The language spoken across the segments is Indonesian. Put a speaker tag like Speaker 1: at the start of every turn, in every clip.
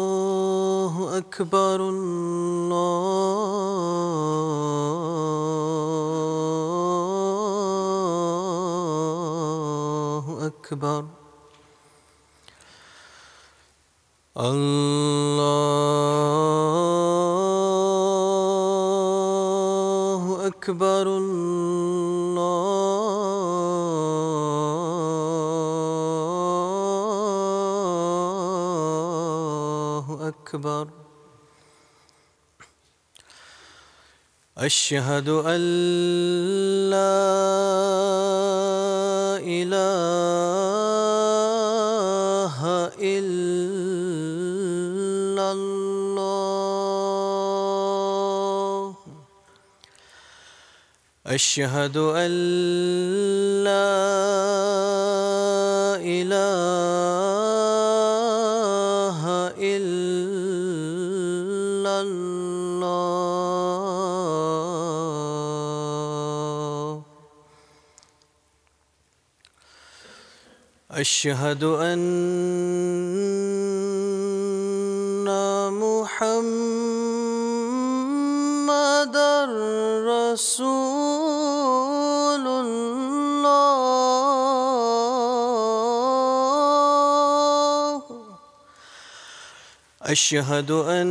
Speaker 1: الله أكبر الله أكبر الله أكبر الله أكبر أشهد أن لا إله إلا الله أشهد أن لا إله إلا الله أشهد أن محمدًا رسول الله أشهد أن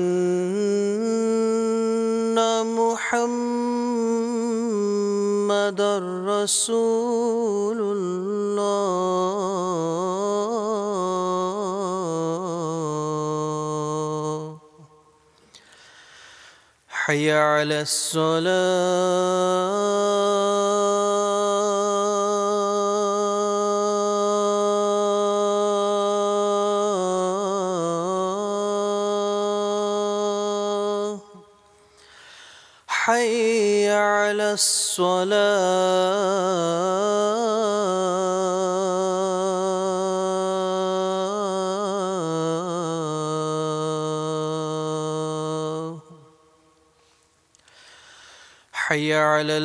Speaker 1: محمدًا رسول الله حي على الصلاة حي على الصلاة حي على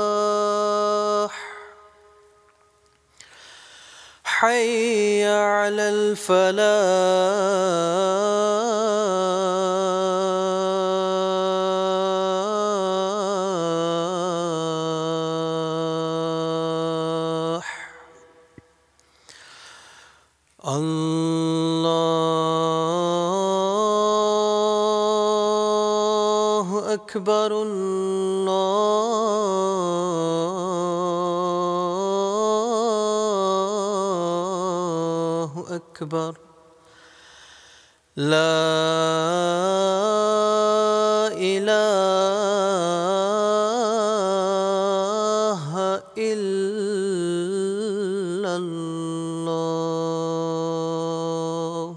Speaker 1: الفلاح حي على الفلاح الله أكبر الله أكبر لا إله إلا الله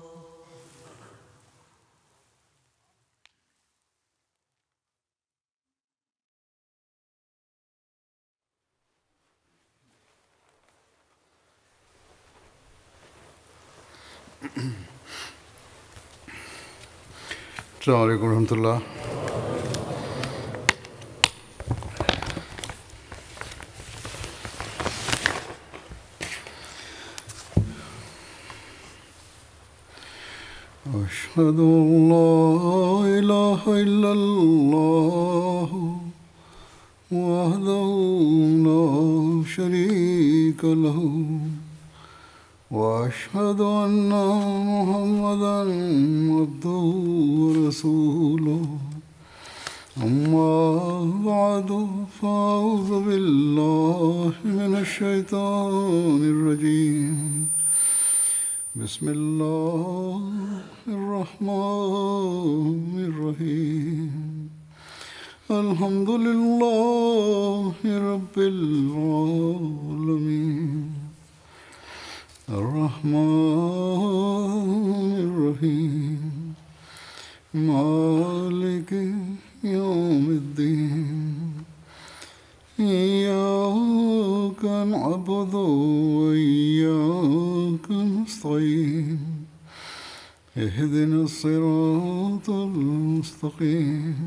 Speaker 2: السلام عليكم ورحمة الله. أشهد أن لا إله إلا الله وحده لا شريك له وأشهد أن محمدًا عبده ورسوله أما بعد فأعوذ بالله من الشيطان الرجيم بسم الله الرحمن الرحيم الحمد لله رب العالمين الرحمن الرحيم مالك يوم الدين إياك نعبد وإياك نستعين اهدنا الصراط المستقيم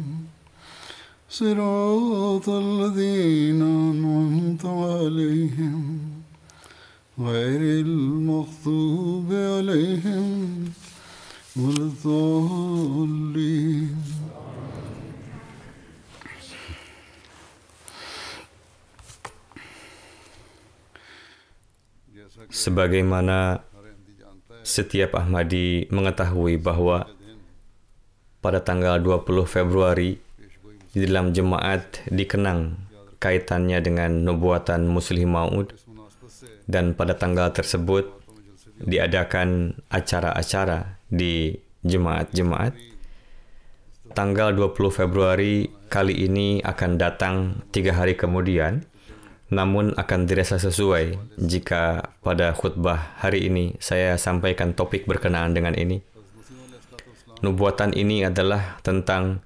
Speaker 2: صراط الذين أنعمت عليهم غير المغضوب عليهم ولا الضالين.
Speaker 3: Sebagaimana setiap Ahmadi mengetahui bahwa pada tanggal 20 Februari di dalam jemaat dikenang kaitannya dengan nubuatan Muslih Maud, dan pada tanggal tersebut diadakan acara-acara di jemaat-jemaat. Tanggal 20 Februari kali ini akan datang 3 hari kemudian, namun akan dirasa sesuai jika pada khutbah hari ini saya sampaikan topik berkenaan dengan ini. Nubuatan ini adalah tentang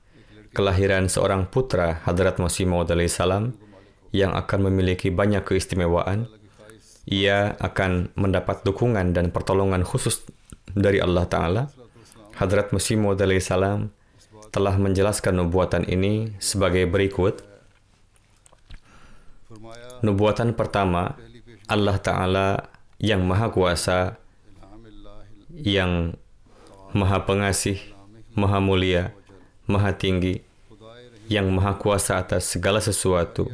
Speaker 3: kelahiran seorang putra Hadrat Masih Maud alaihissalam yang akan memiliki banyak keistimewaan. Ia akan mendapat dukungan dan pertolongan khusus dari Allah Ta'ala. Hadrat Masih Maud alaihissalam telah menjelaskan nubuatan ini sebagai berikut. Nubuatan pertama, Allah Ta'ala yang Maha Kuasa, yang Maha Pengasih, Maha Mulia, Maha Tinggi, yang Maha Kuasa atas segala sesuatu,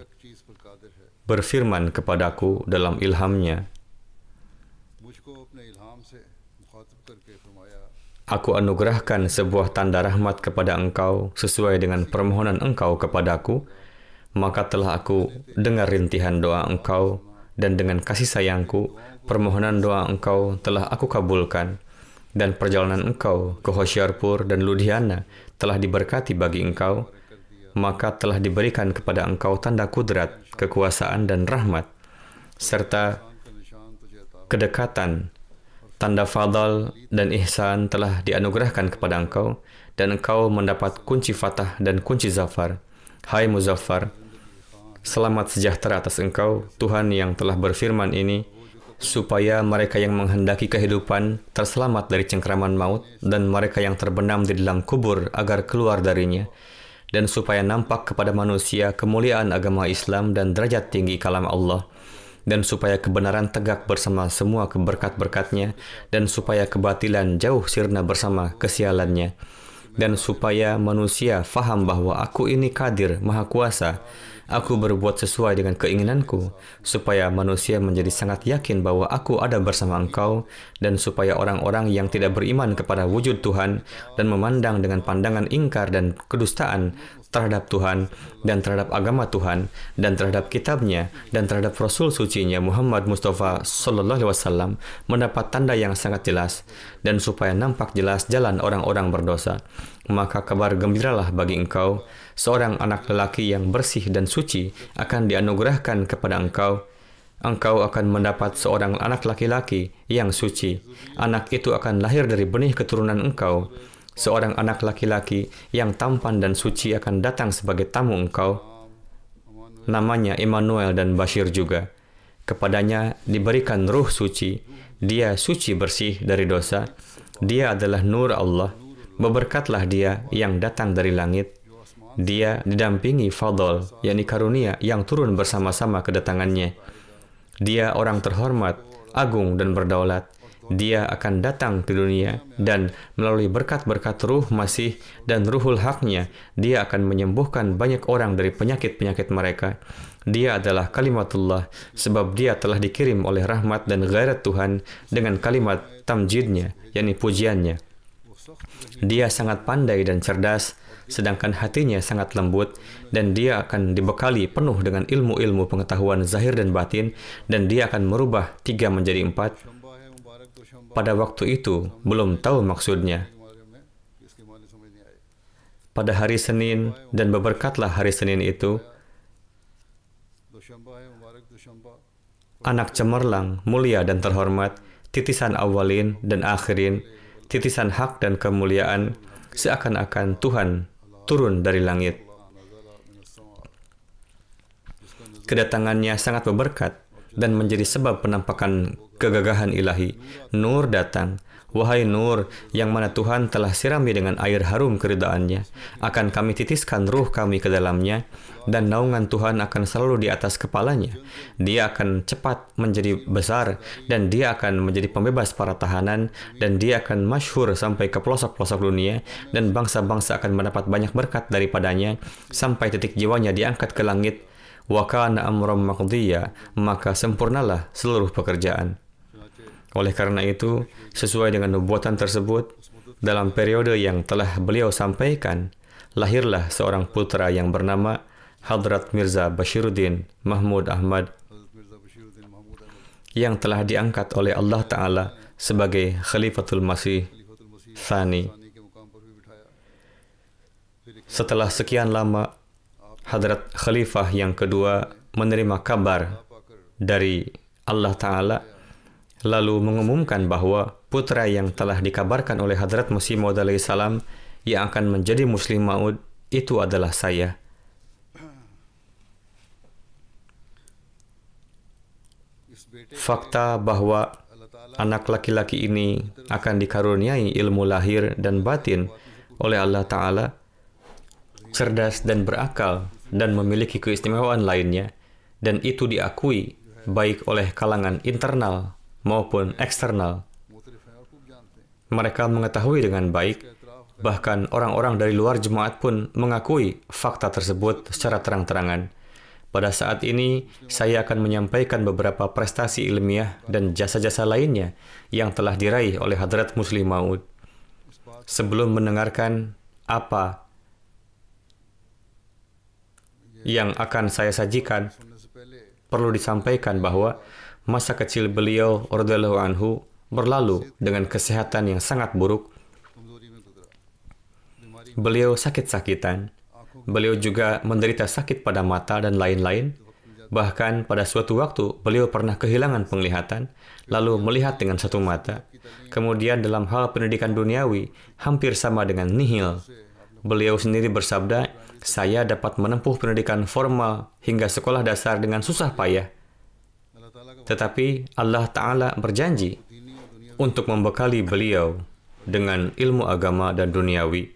Speaker 3: berfirman kepadaku dalam ilhamnya, aku anugerahkan sebuah tanda rahmat kepada engkau sesuai dengan permohonan engkau kepadaku, maka telah aku dengar rintihan doa engkau, dan dengan kasih sayangku, permohonan doa engkau telah aku kabulkan, dan perjalanan engkau ke Hoshiarpur dan Ludhiana telah diberkati bagi engkau, maka telah diberikan kepada engkau tanda kudrat, kekuasaan dan rahmat, serta kedekatan, tanda fadal dan ihsan telah dianugerahkan kepada engkau, dan engkau mendapat kunci fatah dan kunci zafar. Hai Muzaffar, selamat sejahtera atas engkau, Tuhan yang telah berfirman ini, supaya mereka yang menghendaki kehidupan terselamat dari cengkraman maut, dan mereka yang terbenam di dalam kubur agar keluar darinya, dan supaya nampak kepada manusia kemuliaan agama Islam dan derajat tinggi kalam Allah, dan supaya kebenaran tegak bersama semua berkat-berkatnya, dan supaya kebatilan jauh sirna bersama kesialannya, dan supaya manusia faham bahwa aku ini Qadir, Maha Kuasa. Aku berbuat sesuai dengan keinginanku, supaya manusia menjadi sangat yakin bahwa aku ada bersama engkau, dan supaya orang-orang yang tidak beriman kepada wujud Tuhan dan memandang dengan pandangan ingkar dan kedustaan terhadap Tuhan dan terhadap agama Tuhan dan terhadap kitabnya dan terhadap Rasul sucinya Muhammad Mustafa Sallallahu Alaihi Wasallam mendapat tanda yang sangat jelas, dan supaya nampak jelas jalan orang-orang berdosa. Maka kabar gembiralah bagi engkau, seorang anak lelaki yang bersih dan suci akan dianugerahkan kepada engkau. Engkau akan mendapat seorang anak laki-laki yang suci. Anak itu akan lahir dari benih keturunan engkau. Seorang anak laki-laki yang tampan dan suci akan datang sebagai tamu engkau. Namanya Immanuel dan Bashir juga. Kepadanya diberikan ruh suci. Dia suci bersih dari dosa. Dia adalah nur Allah. Berberkatlah dia yang datang dari langit. Dia didampingi fadl, yakni karunia yang turun bersama-sama kedatangannya. Dia orang terhormat, agung dan berdaulat. Dia akan datang ke dunia, dan melalui berkat-berkat ruh Masih dan ruhul haknya, dia akan menyembuhkan banyak orang dari penyakit-penyakit mereka. Dia adalah kalimatullah, sebab dia telah dikirim oleh rahmat dan ghairat Tuhan dengan kalimat tamjidnya, yakni pujiannya. Dia sangat pandai dan cerdas, sedangkan hatinya sangat lembut, dan dia akan dibekali penuh dengan ilmu-ilmu pengetahuan zahir dan batin, dan dia akan merubah 3 menjadi 4. Pada waktu itu, belum tahu maksudnya. Pada hari Senin, dan berberkatlah hari Senin itu, anak cemerlang, mulia dan terhormat, titisan awalin dan akhirin, titisan hak dan kemuliaan, seakan-akan Tuhan turun dari langit. Kedatangannya sangat berberkat dan menjadi sebab penampakan kegagahan ilahi. Nur datang. Wahai Nur, yang mana Tuhan telah sirami dengan air harum keridhaannya, akan kami titiskan ruh kami ke dalamnya, dan naungan Tuhan akan selalu di atas kepalanya. Dia akan cepat menjadi besar, dan dia akan menjadi pembebas para tahanan, dan dia akan masyhur sampai ke pelosok-pelosok dunia, dan bangsa-bangsa akan mendapat banyak berkat daripadanya, sampai titik jiwanya diangkat ke langit. Wa kana amran maqdiya, maka sempurnalah seluruh pekerjaan. Oleh karena itu, sesuai dengan nubuatan tersebut, dalam periode yang telah beliau sampaikan, lahirlah seorang putra yang bernama Hadrat Mirza Bashiruddin Mahmud Ahmad yang telah diangkat oleh Allah Ta'ala sebagai Khalifatul Masih Tsani. Setelah sekian lama, Hadrat Khalifah yang kedua menerima kabar dari Allah Ta'ala, lalu mengumumkan bahwa putra yang telah dikabarkan oleh Hadrat Masih Maud alaihissalam yang akan menjadi Muslim Maud itu adalah saya. Fakta bahwa anak laki-laki ini akan dikaruniai ilmu lahir dan batin oleh Allah Ta'ala, cerdas dan berakal, dan memiliki keistimewaan lainnya, dan itu diakui baik oleh kalangan internal maupun eksternal. Mereka mengetahui dengan baik, bahkan orang-orang dari luar jemaat pun mengakui fakta tersebut secara terang-terangan. Pada saat ini, saya akan menyampaikan beberapa prestasi ilmiah dan jasa-jasa lainnya yang telah diraih oleh Hadrat Muslim Maud. Sebelum mendengarkan apa yang akan saya sajikan, perlu disampaikan bahwa masa kecil beliau radhiyallahu anhu berlalu dengan kesehatan yang sangat buruk. Beliau sakit-sakitan. Beliau juga menderita sakit pada mata dan lain-lain. Bahkan pada suatu waktu beliau pernah kehilangan penglihatan, lalu melihat dengan satu mata. Kemudian dalam hal pendidikan duniawi, hampir sama dengan nihil. Beliau sendiri bersabda, saya dapat menempuh pendidikan formal hingga sekolah dasar dengan susah payah. Tetapi Allah Ta'ala berjanji untuk membekali beliau dengan ilmu agama dan duniawi.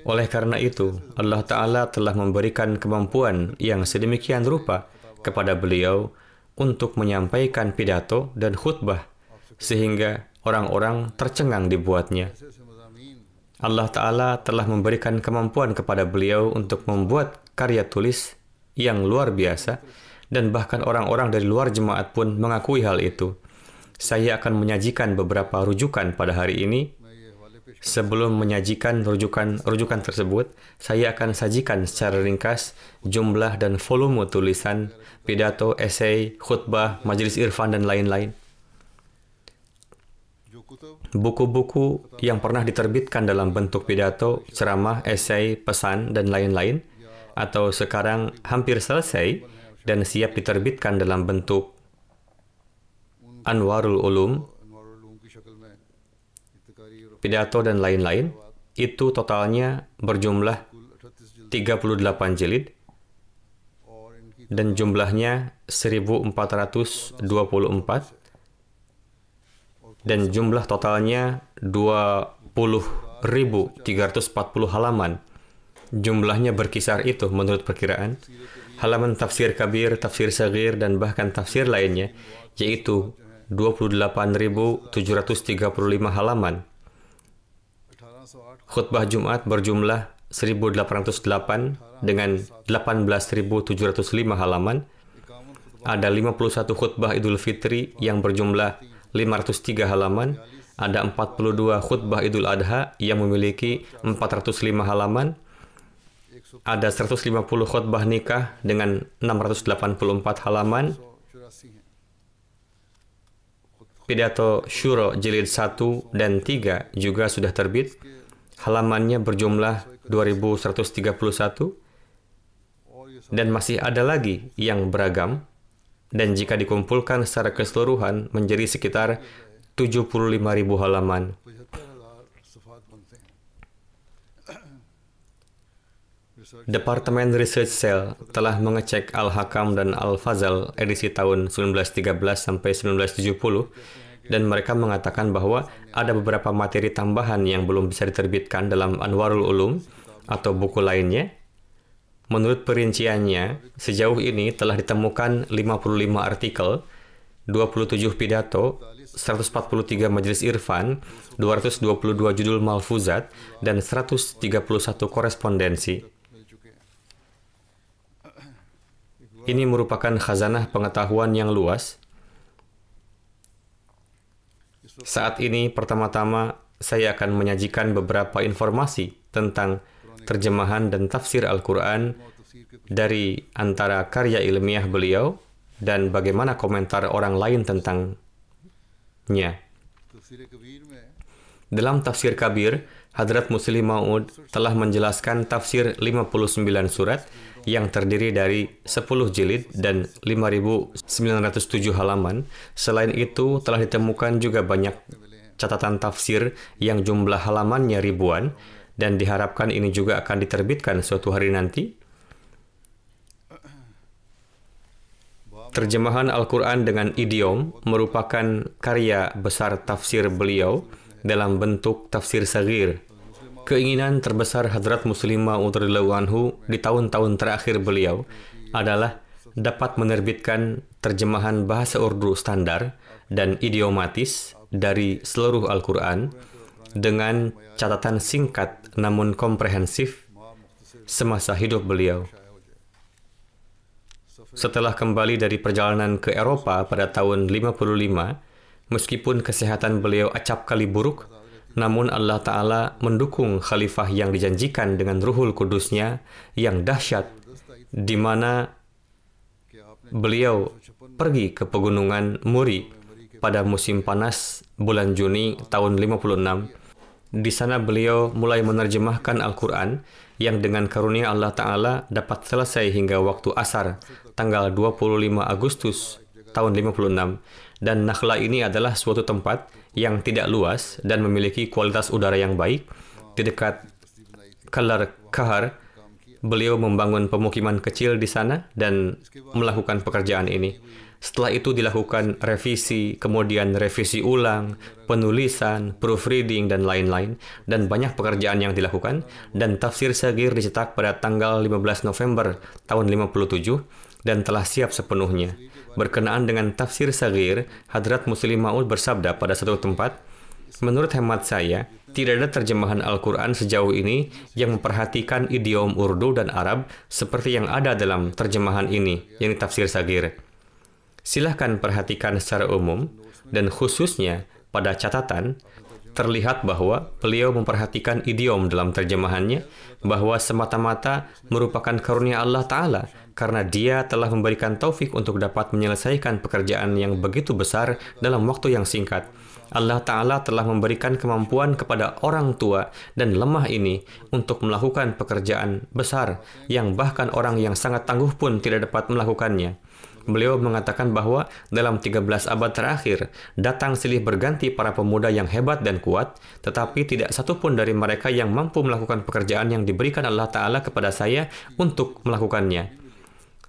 Speaker 3: Oleh karena itu, Allah Ta'ala telah memberikan kemampuan yang sedemikian rupa kepada beliau untuk menyampaikan pidato dan khutbah, sehingga orang-orang tercengang dibuatnya. Allah Ta'ala telah memberikan kemampuan kepada beliau untuk membuat karya tulis yang luar biasa, dan bahkan orang-orang dari luar jemaat pun mengakui hal itu. Saya akan menyajikan beberapa rujukan pada hari ini. Sebelum menyajikan rujukan tersebut, saya akan sajikan secara ringkas jumlah dan volume tulisan, pidato, esai, khutbah, majelis irfan, dan lain-lain. Buku-buku yang pernah diterbitkan dalam bentuk pidato, ceramah, esai, pesan, dan lain-lain, atau sekarang hampir selesai dan siap diterbitkan dalam bentuk Anwarul Ulum, pidato, dan lain-lain, itu totalnya berjumlah 38 jilid, dan jumlahnya 1424, dan jumlah totalnya 20.340 halaman. Jumlahnya berkisar itu menurut perkiraan. Halaman tafsir kabir, tafsir sagir, dan bahkan tafsir lainnya, yaitu 28.735 halaman. Khutbah Jumat berjumlah 1.808 dengan 18.705 halaman. Ada 51 khutbah Idul Fitri yang berjumlah 503 halaman. Ada 42 khutbah Idul Adha yang memiliki 405 halaman. Ada 150 khutbah nikah dengan 684 halaman. Pidato Syuro jilid 1 dan 3 juga sudah terbit. Halamannya berjumlah 2131. Dan masih ada lagi yang beragam. Dan jika dikumpulkan secara keseluruhan menjadi sekitar 75.000 halaman.
Speaker 2: 75,000 सफ़ात बनते हैं।
Speaker 3: Departemen Research Cell telah mengecek Al-Hakam dan Al-Fazal edisi tahun 1913 sampai 1970 dan mereka mengatakan bahwa ada beberapa materi tambahan yang belum bisa diterbitkan dalam Anwarul Ulum atau buku lainnya. Menurut perinciannya, sejauh ini telah ditemukan 55 artikel, 27 pidato, 143 majelis irfan, 222 judul malfuzat, dan 131 korespondensi. Ini merupakan khazanah pengetahuan yang luas. Saat ini, pertama-tama, saya akan menyajikan beberapa informasi tentang terjemahan dan tafsir Al-Quran dari antara karya ilmiah beliau dan bagaimana komentar orang lain tentangnya. Dalam tafsir Kabir, Hadrat Muslih Maud telah menjelaskan tafsir 59 surat yang terdiri dari 10 jilid dan 5.907 halaman. Selain itu, telah ditemukan juga banyak catatan tafsir yang jumlah halamannya ribuan, dan diharapkan ini juga akan diterbitkan suatu hari nanti. Terjemahan Al-Quran dengan idiom merupakan karya besar tafsir beliau dalam bentuk tafsir saghir. Keinginan terbesar Hadrat Muslih Maud radhiyallahu anhu di tahun-tahun terakhir beliau adalah dapat menerbitkan terjemahan bahasa Urdu standar dan idiomatis dari seluruh Al-Quran dengan catatan singkat namun komprehensif semasa hidup beliau. Setelah kembali dari perjalanan ke Eropa pada tahun 55, meskipun kesehatan beliau acap kali buruk, namun Allah Ta'ala mendukung khalifah yang dijanjikan dengan Ruhul Kudusnya yang dahsyat, di mana beliau pergi ke pegunungan Muri pada musim panas bulan Juni tahun 56. Di sana beliau mulai menerjemahkan Al-Quran yang dengan karunia Allah Ta'ala dapat selesai hingga waktu asar tanggal 25 Agustus tahun 56. Dan Nakhla ini adalah suatu tempat yang tidak luas dan memiliki kualitas udara yang baik. Di dekat Kalar Kahar, beliau membangun pemukiman kecil di sana dan melakukan pekerjaan ini. Setelah itu dilakukan revisi, kemudian revisi ulang, penulisan, proofreading, dan lain-lain. Dan banyak pekerjaan yang dilakukan. Dan tafsir saghir dicetak pada tanggal 15 November tahun 57 dan telah siap sepenuhnya. Berkenaan dengan tafsir saghir, Hadrat Muslih Maud bersabda pada satu tempat, "Menurut hemat saya, tidak ada terjemahan Al-Quran sejauh ini yang memperhatikan idiom Urdu dan Arab seperti yang ada dalam terjemahan ini, yang tafsir saghir. Silahkan perhatikan secara umum, dan khususnya pada catatan, terlihat bahwa beliau memperhatikan idiom dalam terjemahannya, bahwa semata-mata merupakan karunia Allah Ta'ala, karena dia telah memberikan taufik untuk dapat menyelesaikan pekerjaan yang begitu besar dalam waktu yang singkat. Allah Ta'ala telah memberikan kemampuan kepada orang tua dan lemah ini untuk melakukan pekerjaan besar, yang bahkan orang yang sangat tangguh pun tidak dapat melakukannya." Beliau mengatakan bahwa dalam 13 abad terakhir, datang silih berganti para pemuda yang hebat dan kuat, tetapi tidak satupun dari mereka yang mampu melakukan pekerjaan yang diberikan Allah Ta'ala kepada saya untuk melakukannya.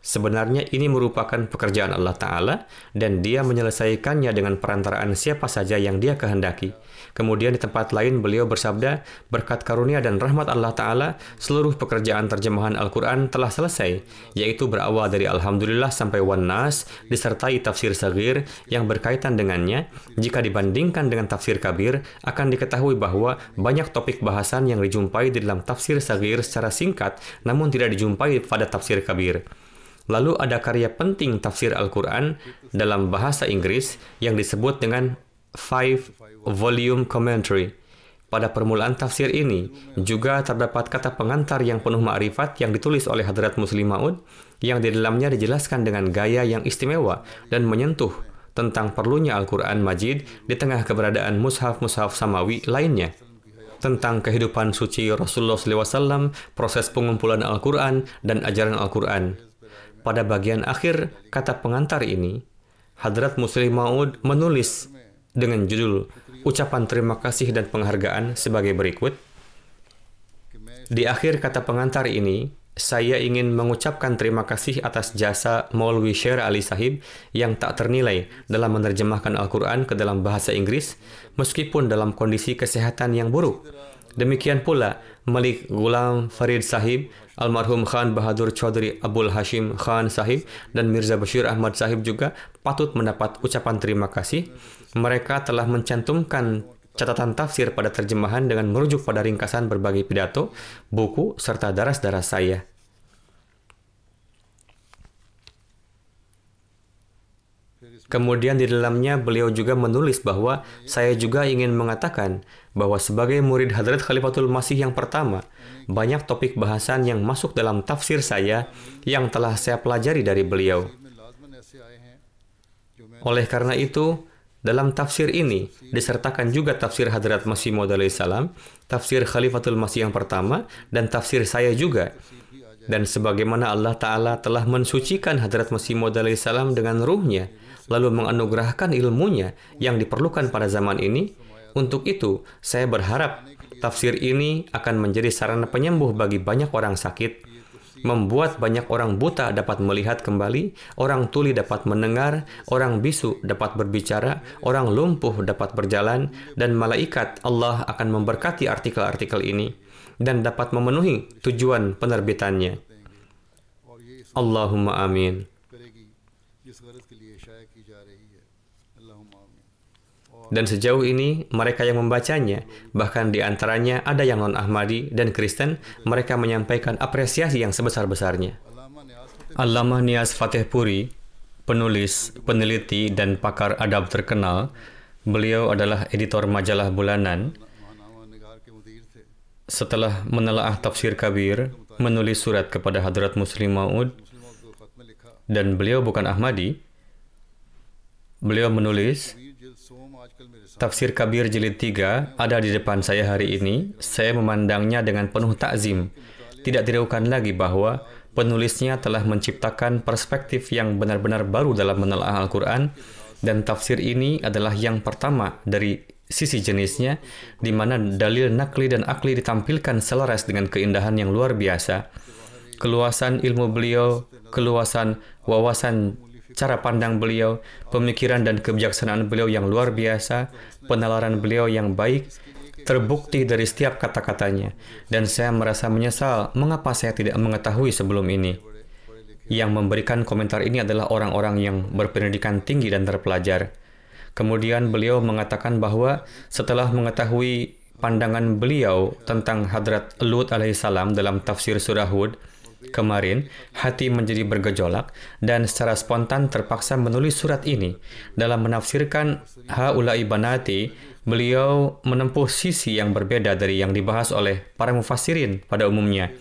Speaker 3: Sebenarnya ini merupakan pekerjaan Allah Ta'ala, dan dia menyelesaikannya dengan perantaraan siapa saja yang dia kehendaki. Kemudian di tempat lain beliau bersabda, berkat karunia dan rahmat Allah Ta'ala, seluruh pekerjaan terjemahan Al-Quran telah selesai, yaitu berawal dari Alhamdulillah sampai Wan-Nas, disertai tafsir saghir yang berkaitan dengannya. Jika dibandingkan dengan tafsir kabir, akan diketahui bahwa banyak topik bahasan yang dijumpai di dalam tafsir saghir secara singkat, namun tidak dijumpai pada tafsir kabir. Lalu ada karya penting tafsir Al-Quran dalam bahasa Inggris yang disebut dengan 5-volume commentary. Pada permulaan tafsir ini juga terdapat kata pengantar yang penuh ma'rifat yang ditulis oleh Hadrat Muslih Maud, yang di dalamnya dijelaskan dengan gaya yang istimewa dan menyentuh tentang perlunya Al-Quran Majid di tengah keberadaan mushaf-mushaf samawi lainnya, tentang kehidupan suci Rasulullah SAW, proses pengumpulan Al-Quran, dan ajaran Al-Quran. Pada bagian akhir kata pengantar ini, Hadrat Muslih Maud menulis dengan judul ucapan terima kasih dan penghargaan sebagai berikut. Di akhir kata pengantar ini, saya ingin mengucapkan terima kasih atas jasa Maulwi Sher Ali Sahib yang tak ternilai dalam menerjemahkan Al-Quran ke dalam bahasa Inggris, meskipun dalam kondisi kesehatan yang buruk. Demikian pula Malik Ghulam Farid Sahib, almarhum Khan Bahadur Chaudhry Abul Hashim Khan Sahib, dan Mirza Bashir Ahmad Sahib juga patut mendapat ucapan terima kasih. Mereka telah mencantumkan catatan tafsir pada terjemahan dengan merujuk pada ringkasan berbagai pidato, buku, serta daras-daras saya. Kemudian di dalamnya beliau juga menulis bahwa saya juga ingin mengatakan bahwa sebagai murid Hadrat Khalifatul Masih yang pertama, banyak topik bahasan yang masuk dalam tafsir saya yang telah saya pelajari dari beliau. Oleh karena itu, dalam tafsir ini disertakan juga tafsir Hadrat Masih Maud alaihi salam, tafsir Khalifatul Masih yang pertama, dan tafsir saya juga. Dan sebagaimana Allah Ta'ala telah mensucikan Hadrat Masih Maud alaihi salam dengan ruhnya, lalu menganugerahkan ilmunya yang diperlukan pada zaman ini, untuk itu saya berharap tafsir ini akan menjadi sarana penyembuh bagi banyak orang sakit, membuat banyak orang buta dapat melihat kembali, orang tuli dapat mendengar, orang bisu dapat berbicara, orang lumpuh dapat berjalan, dan malaikat Allah akan memberkati artikel-artikel ini dan dapat memenuhi tujuan penerbitannya. Allahumma amin. Dan sejauh ini, mereka yang membacanya, bahkan di antaranya ada yang non-Ahmadi dan Kristen, mereka menyampaikan apresiasi yang sebesar-besarnya. Allamah Niaz Fateh Puri, penulis, peneliti, dan pakar adab terkenal, beliau adalah editor majalah bulanan. Setelah menelaah tafsir kabir, menulis surat kepada Hadrat Muslim Maud, dan beliau bukan Ahmadi, beliau menulis, Tafsir Kabir Jilid 3 ada di depan saya hari ini. Saya memandangnya dengan penuh takzim. Tidak diragukan lagi bahwa penulisnya telah menciptakan perspektif yang benar-benar baru dalam menelaah Al-Quran, dan tafsir ini adalah yang pertama dari sisi jenisnya, di mana dalil nakli dan akli ditampilkan selaras dengan keindahan yang luar biasa. Keluasan ilmu beliau, keluasan wawasan cara pandang beliau, pemikiran dan kebijaksanaan beliau yang luar biasa, penalaran beliau yang baik, terbukti dari setiap kata-katanya. Dan saya merasa menyesal mengapa saya tidak mengetahui sebelum ini. Yang memberikan komentar ini adalah orang-orang yang berpendidikan tinggi dan terpelajar. Kemudian beliau mengatakan bahwa setelah mengetahui pandangan beliau tentang Hadrat Lut alaihissalam dalam tafsir surah Hud kemarin, hati menjadi bergejolak dan secara spontan terpaksa menulis surat ini. Dalam menafsirkan Haulai Banati, beliau menempuh sisi yang berbeda dari yang dibahas oleh para mufassirin pada umumnya.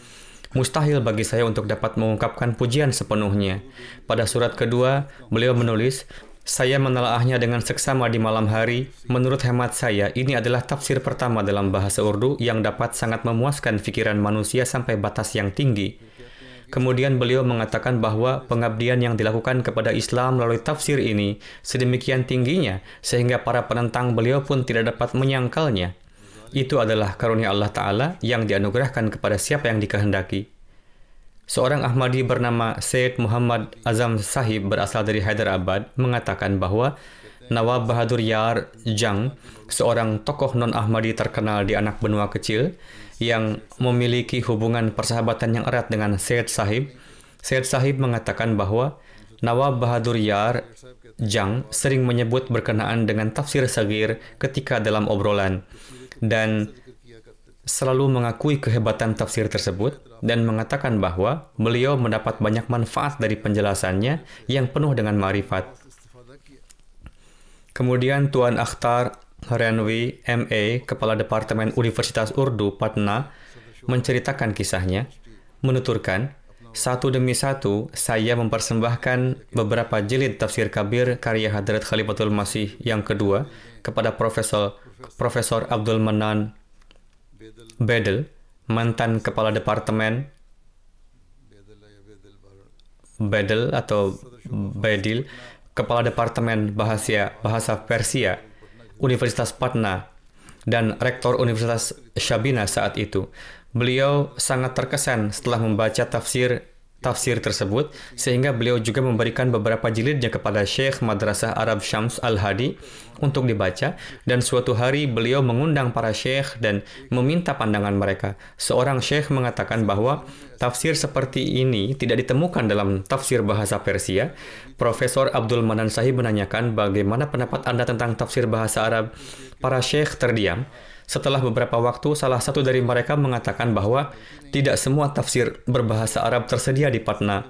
Speaker 3: Mustahil bagi saya untuk dapat mengungkapkan pujian sepenuhnya. Pada surat kedua, beliau menulis, saya menelaahnya dengan seksama di malam hari. Menurut hemat saya, ini adalah tafsir pertama dalam bahasa Urdu yang dapat sangat memuaskan pikiran manusia sampai batas yang tinggi. Kemudian beliau mengatakan bahwa pengabdian yang dilakukan kepada Islam melalui tafsir ini sedemikian tingginya sehingga para penentang beliau pun tidak dapat menyangkalnya. Itu adalah karunia Allah Ta'ala yang dianugerahkan kepada siapa yang dikehendaki. Seorang Ahmadi bernama Syed Muhammad Azam Sahib berasal dari Hyderabad mengatakan bahwa Nawab Bahadur Yar Jang, seorang tokoh non-Ahmadi terkenal di anak benua kecil, yang memiliki hubungan persahabatan yang erat dengan Syed Sahib. Syed Sahib mengatakan bahwa Nawab Bahadur Yar Jang sering menyebut berkenaan dengan tafsir sagir ketika dalam obrolan, dan selalu mengakui kehebatan tafsir tersebut dan mengatakan bahwa beliau mendapat banyak manfaat dari penjelasannya yang penuh dengan ma'rifat. Kemudian Tuan Akhtar Ranwi, MA, Kepala Departemen Universitas Urdu, Patna, menceritakan kisahnya, menuturkan, satu demi satu, saya mempersembahkan beberapa jilid tafsir kabir karya Hadrat Khalifatul Masih yang kedua kepada Profesor Abdul Manan Bedel, mantan Kepala Departemen Bedel, Kepala Departemen Bahasa Persia Universitas Patna dan rektor Universitas Shabina saat itu. Beliau sangat terkesan setelah membaca tafsir tersebut, sehingga beliau juga memberikan beberapa jilidnya kepada Syekh Madrasah Arab Syams Al-Hadi untuk dibaca, dan suatu hari beliau mengundang para syekh dan meminta pandangan mereka. Seorang syekh mengatakan bahwa tafsir seperti ini tidak ditemukan dalam tafsir bahasa Persia. Profesor Abdul Manan Sahib menanyakan bagaimana pendapat Anda tentang tafsir bahasa Arab. Para syekh terdiam. Setelah beberapa waktu, salah satu dari mereka mengatakan bahwa tidak semua tafsir berbahasa Arab tersedia di Patna.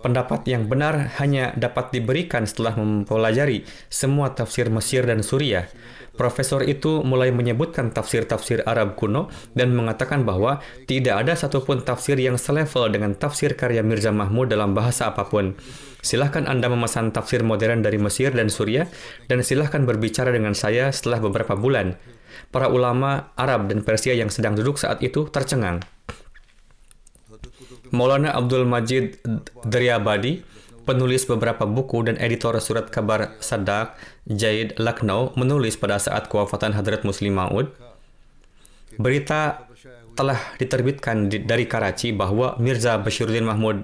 Speaker 3: Pendapat yang benar hanya dapat diberikan setelah mempelajari semua tafsir Mesir dan Suriah. Profesor itu mulai menyebutkan tafsir-tafsir Arab kuno dan mengatakan bahwa tidak ada satupun tafsir yang selevel dengan tafsir karya Mirza Mahmud dalam bahasa apapun. Silahkan Anda memesan tafsir modern dari Mesir dan Suriah, dan silahkan berbicara dengan saya setelah beberapa bulan. Para ulama Arab dan Persia yang sedang duduk saat itu tercengang. Maulana Abdul Majid Daryabadi, penulis beberapa buku dan editor surat kabar Sadak Jaid Lucknow, menulis pada saat kewafatan Hadrat Muslim Maud, berita telah diterbitkan dari Karachi bahwa Mirza Bashiruddin Mahmud,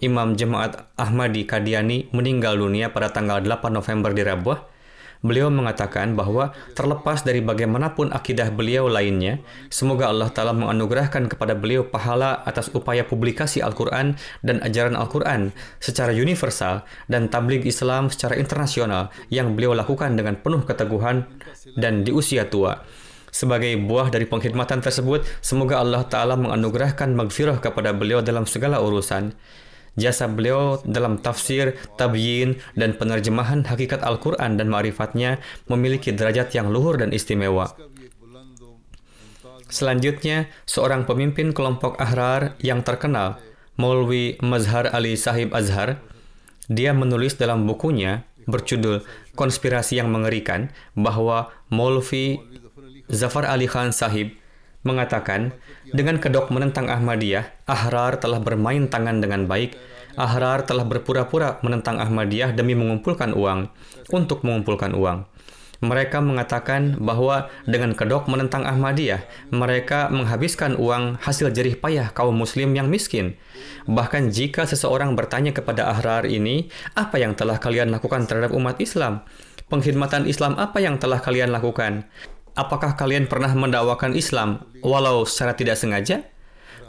Speaker 3: Imam Jemaat Ahmadi Qadiani, meninggal dunia pada tanggal 8 November di Rabwah. Beliau mengatakan bahwa terlepas dari bagaimanapun akidah beliau lainnya, semoga Allah Ta'ala menganugerahkan kepada beliau pahala atas upaya publikasi Al-Quran dan ajaran Al-Quran secara universal dan tabligh Islam secara internasional yang beliau lakukan dengan penuh keteguhan dan di usia tua. Sebagai buah dari pengkhidmatan tersebut, semoga Allah Ta'ala menganugerahkan maghfirah kepada beliau dalam segala urusan. Jasa beliau dalam tafsir, tabyin, dan penerjemahan hakikat Al-Quran dan ma'rifatnya memiliki derajat yang luhur dan istimewa. Selanjutnya, seorang pemimpin kelompok Ahrar yang terkenal, Maulwi Mazhar Ali Sahib Azhar, dia menulis dalam bukunya berjudul Konspirasi yang Mengerikan bahwa Maulvi Zafar Ali Khan Sahib mengatakan, dengan kedok menentang Ahmadiyah, Ahrar telah bermain tangan dengan baik. Ahrar telah berpura-pura menentang Ahmadiyah demi mengumpulkan uang, untuk mengumpulkan uang. Mereka mengatakan bahwa dengan kedok menentang Ahmadiyah, mereka menghabiskan uang hasil jerih payah kaum muslim yang miskin. Bahkan jika seseorang bertanya kepada Ahrar ini, apa yang telah kalian lakukan terhadap umat Islam? Pengkhidmatan Islam apa yang telah kalian lakukan? Apakah kalian pernah mendakwakan Islam walau secara tidak sengaja?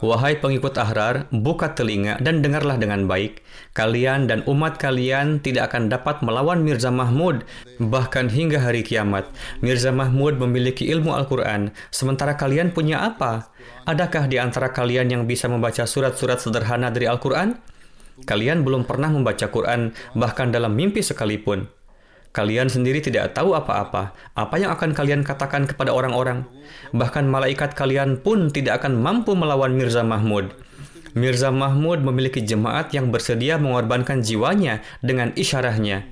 Speaker 3: Wahai pengikut Ahrar, buka telinga dan dengarlah dengan baik. Kalian dan umat kalian tidak akan dapat melawan Mirza Mahmud, bahkan hingga hari kiamat. Mirza Mahmud memiliki ilmu Al-Quran, sementara kalian punya apa? Adakah di antara kalian yang bisa membaca surat-surat sederhana dari Al-Quran? Kalian belum pernah membaca Quran, bahkan dalam mimpi sekalipun. Kalian sendiri tidak tahu apa-apa. Apa yang akan kalian katakan kepada orang-orang? Bahkan malaikat kalian pun tidak akan mampu melawan Mirza Mahmud. Mirza Mahmud memiliki jemaat yang bersedia mengorbankan jiwanya dengan isyarahnya.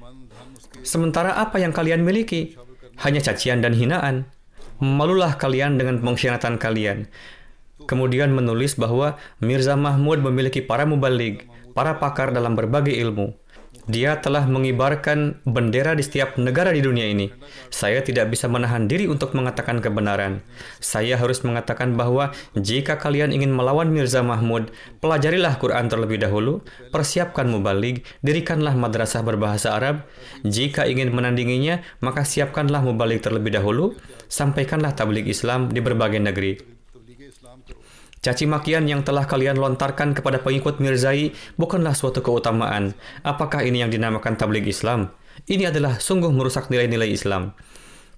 Speaker 3: Sementara apa yang kalian miliki? Hanya cacian dan hinaan. Malulah kalian dengan pengkhianatan kalian. Kemudian menulis bahwa Mirza Mahmud memiliki para mubaligh, para pakar dalam berbagai ilmu. Dia telah mengibarkan bendera di setiap negara di dunia ini. Saya tidak bisa menahan diri untuk mengatakan kebenaran. Saya harus mengatakan bahwa jika kalian ingin melawan Mirza Mahmud, pelajarilah Quran terlebih dahulu, persiapkan mubaligh, dirikanlah madrasah berbahasa Arab. Jika ingin menandinginya, maka siapkanlah mubaligh terlebih dahulu, sampaikanlah tabligh Islam di berbagai negeri. Caci makian yang telah kalian lontarkan kepada pengikut Mirzai bukanlah suatu keutamaan. Apakah ini yang dinamakan tabligh Islam? Ini adalah sungguh merusak nilai-nilai Islam.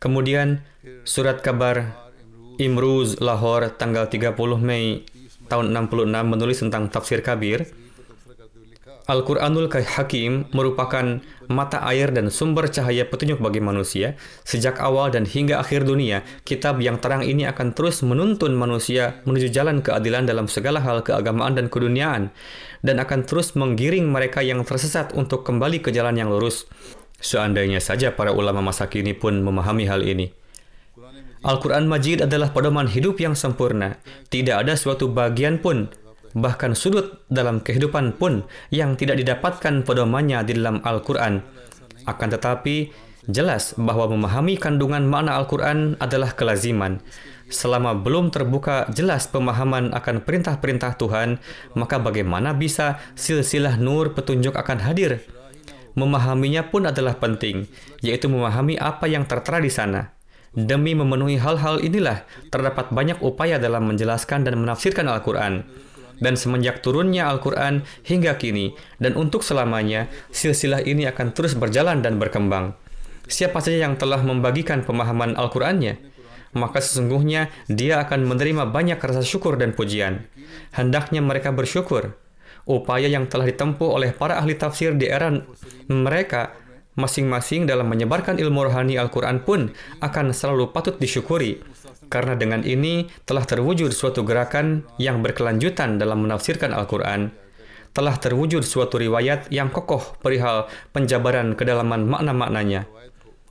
Speaker 3: Kemudian, surat kabar Imruz Lahore tanggal 30 Mei tahun 66 menulis tentang tafsir kabir. Al-Quranul Hakim merupakan mata air dan sumber cahaya petunjuk bagi manusia. Sejak awal dan hingga akhir dunia, kitab yang terang ini akan terus menuntun manusia menuju jalan keadilan dalam segala hal keagamaan dan keduniaan, dan akan terus menggiring mereka yang tersesat untuk kembali ke jalan yang lurus. Seandainya saja para ulama masa kini pun memahami hal ini. Al-Quran Majid adalah pedoman hidup yang sempurna. Tidak ada suatu bagian pun, bahkan sudut dalam kehidupan pun yang tidak didapatkan pedomannya di dalam Al-Quran. Akan tetapi, Jelas bahwa memahami kandungan makna Al-Quran adalah kelaziman. Selama belum terbuka jelas pemahaman akan perintah-perintah Tuhan, maka bagaimana bisa silsilah nur petunjuk akan hadir? Memahaminya pun adalah penting, yaitu memahami apa yang tertera di sana. Demi memenuhi hal-hal inilah, terdapat banyak upaya dalam menjelaskan dan menafsirkan Al-Quran. Dan semenjak turunnya Al-Quran hingga kini, dan untuk selamanya, silsilah ini akan terus berjalan dan berkembang. Siapa saja yang telah membagikan pemahaman Al-Qurannya, maka sesungguhnya dia akan menerima banyak rasa syukur dan pujian. Hendaknya mereka bersyukur. Upaya yang telah ditempuh oleh para ahli tafsir di era mereka masing-masing dalam menyebarkan ilmu rohani Al-Quran pun akan selalu patut disyukuri. Karena dengan ini telah terwujud suatu gerakan yang berkelanjutan dalam menafsirkan Al-Quran. Telah terwujud suatu riwayat yang kokoh perihal penjabaran kedalaman makna-maknanya.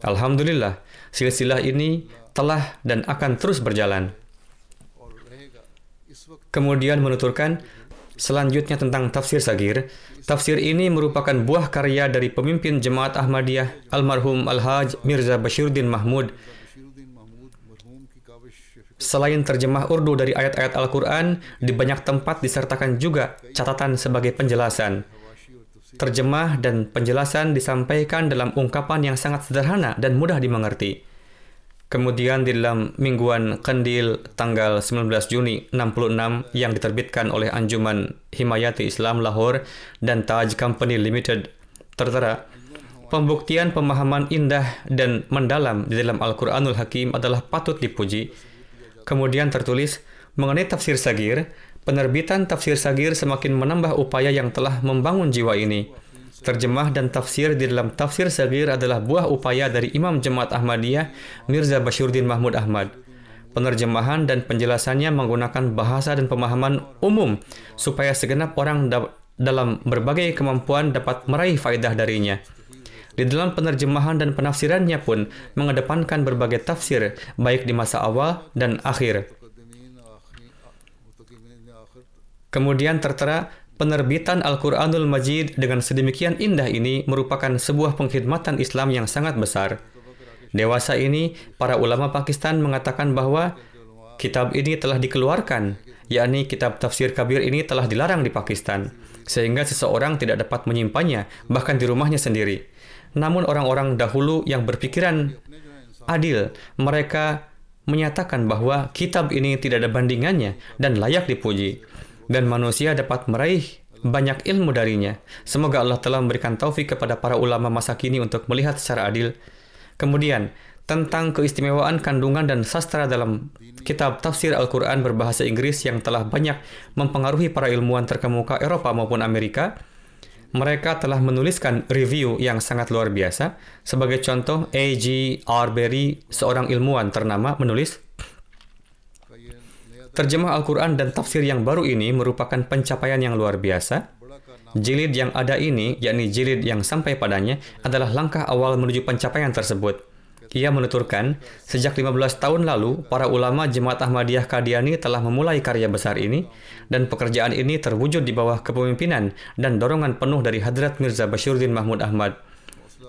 Speaker 3: Alhamdulillah, silsilah ini telah dan akan terus berjalan. Kemudian menuturkan, selanjutnya tentang tafsir sagir. Tafsir ini merupakan buah karya dari pemimpin Jemaat Ahmadiyah, almarhum Al-Haj Mirza Bashiruddin Mahmud. Selain terjemah Urdu dari ayat-ayat Al-Quran, di banyak tempat disertakan juga catatan sebagai penjelasan. Terjemah dan penjelasan disampaikan dalam ungkapan yang sangat sederhana dan mudah dimengerti. Kemudian di dalam mingguan Kandil tanggal 19 Juni 66 yang diterbitkan oleh Anjuman Himayati Islam Lahore dan Taj Company Limited, tertera, pembuktian pemahaman indah dan mendalam di dalam Al-Quranul Hakim adalah patut dipuji. Kemudian tertulis, mengenai tafsir sagir, penerbitan tafsir sagir semakin menambah upaya yang telah membangun jiwa ini. Terjemah dan tafsir di dalam tafsir sagir adalah buah upaya dari Imam Jemaat Ahmadiyah Mirza Bashiruddin Mahmud Ahmad. Penerjemahan dan penjelasannya menggunakan bahasa dan pemahaman umum supaya segenap orang dalam berbagai kemampuan dapat meraih faedah darinya. Di dalam penerjemahan dan penafsirannya pun mengedepankan berbagai tafsir, baik di masa awal dan akhir. Kemudian tertera, penerbitan Al-Quranul Majid dengan sedemikian indah ini merupakan sebuah pengkhidmatan Islam yang sangat besar. Dewasa ini, para ulama Pakistan mengatakan bahwa kitab ini telah dikeluarkan, yakni kitab tafsir kabir ini telah dilarang di Pakistan, sehingga seseorang tidak dapat menyimpannya, bahkan di rumahnya sendiri. Namun orang-orang dahulu yang berpikiran adil, mereka menyatakan bahwa kitab ini tidak ada bandingannya dan layak dipuji, dan manusia dapat meraih banyak ilmu darinya. Semoga Allah telah memberikan taufik kepada para ulama masa kini untuk melihat secara adil. Kemudian, tentang keistimewaan kandungan dan sastra dalam kitab tafsir Al-Quran berbahasa Inggris yang telah banyak mempengaruhi para ilmuwan terkemuka Eropa maupun Amerika, mereka telah menuliskan review yang sangat luar biasa. Sebagai contoh, A.G. Arbery, seorang ilmuwan ternama, menulis, terjemah Al-Quran dan tafsir yang baru ini merupakan pencapaian yang luar biasa. Jilid yang ada ini, yakni jilid yang sampai padanya, adalah langkah awal menuju pencapaian tersebut. Ia menuturkan, sejak 15 tahun lalu, para ulama Jemaat Ahmadiyah Qadiani telah memulai karya besar ini, dan pekerjaan ini terwujud di bawah kepemimpinan dan dorongan penuh dari Hadrat Mirza Bashiruddin Mahmud Ahmad.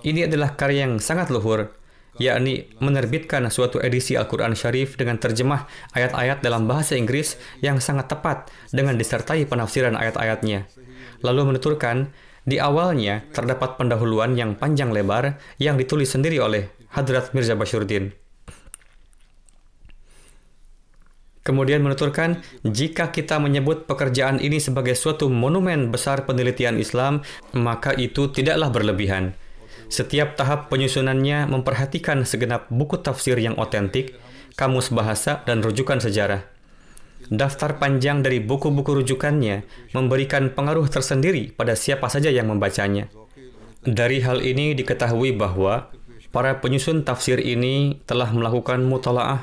Speaker 3: Ini adalah karya yang sangat luhur, yakni menerbitkan suatu edisi Al-Quran Syarif dengan terjemah ayat-ayat dalam bahasa Inggris yang sangat tepat dengan disertai penafsiran ayat-ayatnya. Lalu menuturkan, di awalnya terdapat pendahuluan yang panjang lebar yang ditulis sendiri oleh Hadrat Mirza Bashiruddin. Kemudian menuturkan, jika kita menyebut pekerjaan ini sebagai suatu monumen besar penelitian Islam, maka itu tidaklah berlebihan. Setiap tahap penyusunannya memperhatikan segenap buku tafsir yang otentik, kamus bahasa, dan rujukan sejarah. Daftar panjang dari buku-buku rujukannya memberikan pengaruh tersendiri pada siapa saja yang membacanya. Dari hal ini diketahui bahwa para penyusun tafsir ini telah melakukan mutalaah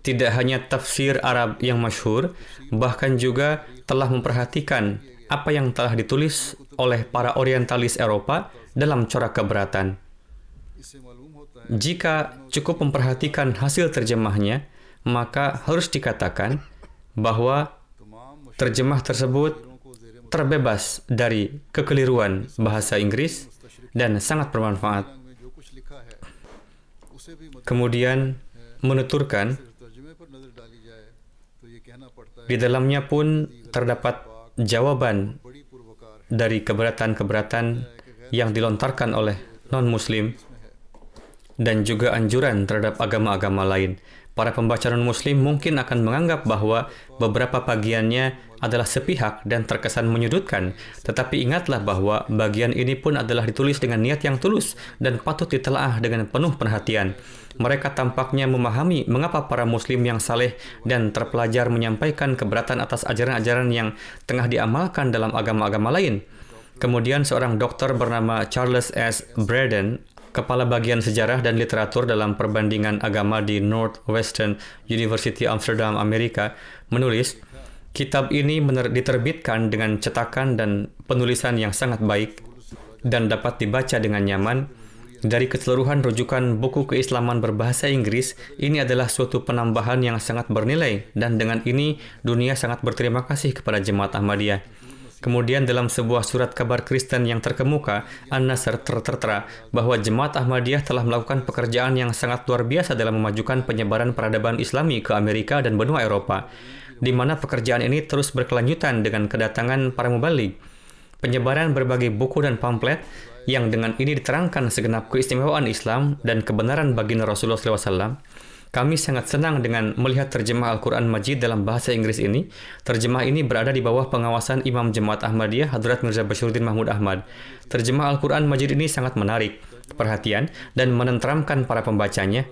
Speaker 3: tidak hanya tafsir Arab yang masyhur, bahkan juga telah memperhatikan apa yang telah ditulis oleh para orientalis Eropa dalam corak keberatan. Jika cukup memperhatikan hasil terjemahnya, maka harus dikatakan bahwa terjemah tersebut terbebas dari kekeliruan bahasa Inggris dan sangat bermanfaat.
Speaker 2: उसे भी मत
Speaker 3: Kemudian menuturkan
Speaker 2: सिर्फ तर्जुमे पर नजर डाली जाए तो ये कहना पड़ता है
Speaker 3: di dalamnya pun terdapat jawaban
Speaker 2: बड़ी पुरवकार है
Speaker 3: dari keberatan-keberatan yang dilontarkan oleh non-muslim dan juga anjuran terhadap agama-agama lain. Para pembaca non-muslim mungkin akan menganggap bahwa beberapa bagiannya adalah sepihak dan terkesan menyudutkan. Tetapi ingatlah bahwa bagian ini pun adalah ditulis dengan niat yang tulus dan patut ditelaah dengan penuh perhatian. Mereka tampaknya memahami mengapa para muslim yang saleh dan terpelajar menyampaikan keberatan atas ajaran-ajaran yang tengah diamalkan dalam agama-agama lain. Kemudian seorang dokter bernama Charles S. Braden, kepala bagian sejarah dan literatur dalam perbandingan agama di Northwestern University Amsterdam, Amerika, menulis, kitab ini diterbitkan dengan cetakan dan penulisan yang sangat baik dan dapat dibaca dengan nyaman. Dari keseluruhan rujukan buku keislaman berbahasa Inggris, ini adalah suatu penambahan yang sangat bernilai dan dengan ini dunia sangat berterima kasih kepada Jemaat Ahmadiyah. Kemudian dalam sebuah surat kabar Kristen yang terkemuka, An-Nasr tertera bahwa Jemaat Ahmadiyah telah melakukan pekerjaan yang sangat luar biasa dalam memajukan penyebaran peradaban Islami ke Amerika dan benua Eropa, di mana pekerjaan ini terus berkelanjutan dengan kedatangan para mubaligh. Penyebaran berbagai buku dan pamflet yang dengan ini diterangkan segenap keistimewaan Islam dan kebenaran baginda Rasulullah SAW. Kami sangat senang dengan melihat terjemah Al-Quran Majid dalam bahasa Inggris ini. Terjemah ini berada di bawah pengawasan Imam Jemaat Ahmadiyah, Hadrat Mirza Bashiruddin Mahmud Ahmad. Terjemah Al-Quran Majid ini sangat menarik perhatian dan menenteramkan para pembacanya.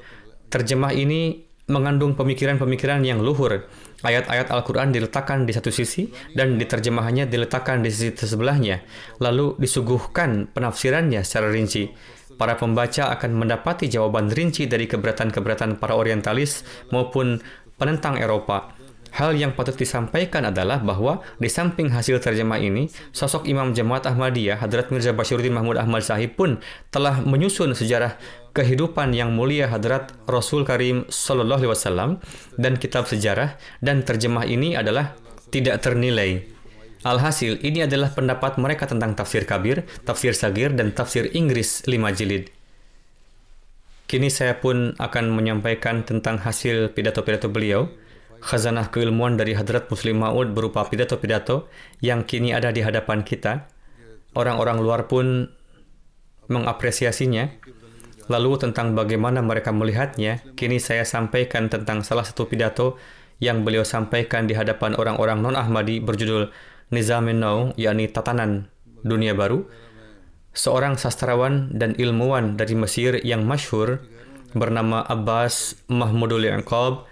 Speaker 3: Terjemah ini mengandung pemikiran-pemikiran yang luhur. Ayat-ayat Al-Quran diletakkan di satu sisi dan diterjemahannya diletakkan di sisi sebelahnya. Lalu disuguhkan penafsirannya secara rinci. Para pembaca akan mendapati jawaban rinci dari keberatan-keberatan para orientalis maupun penentang Eropa. Hal yang patut disampaikan adalah bahwa di samping hasil terjemah ini, sosok Imam Jemaat Ahmadiyah, Hadrat Mirza Bashiruddin Mahmud Ahmad Sahib pun telah menyusun sejarah kehidupan yang mulia Hadrat Rasul Karim Sallallahu Alaihi Wasallam dan kitab sejarah, dan terjemah ini adalah tidak ternilai. Alhasil, ini adalah pendapat mereka tentang tafsir kabir, tafsir sagir, dan tafsir Inggris 5 jilid. Kini saya pun akan menyampaikan tentang hasil pidato-pidato beliau, khazanah keilmuan dari Hadrat Muslim Maud berupa pidato-pidato yang kini ada di hadapan kita. Orang-orang luar pun mengapresiasinya. Lalu tentang bagaimana mereka melihatnya, kini saya sampaikan tentang salah satu pidato yang beliau sampaikan di hadapan orang-orang non-Ahmadi berjudul Nizamin Nau, yakni Tatanan Dunia Baru. Seorang sastrawan dan ilmuwan dari Mesir yang masyhur bernama Abbas Mahmudul Ya'qub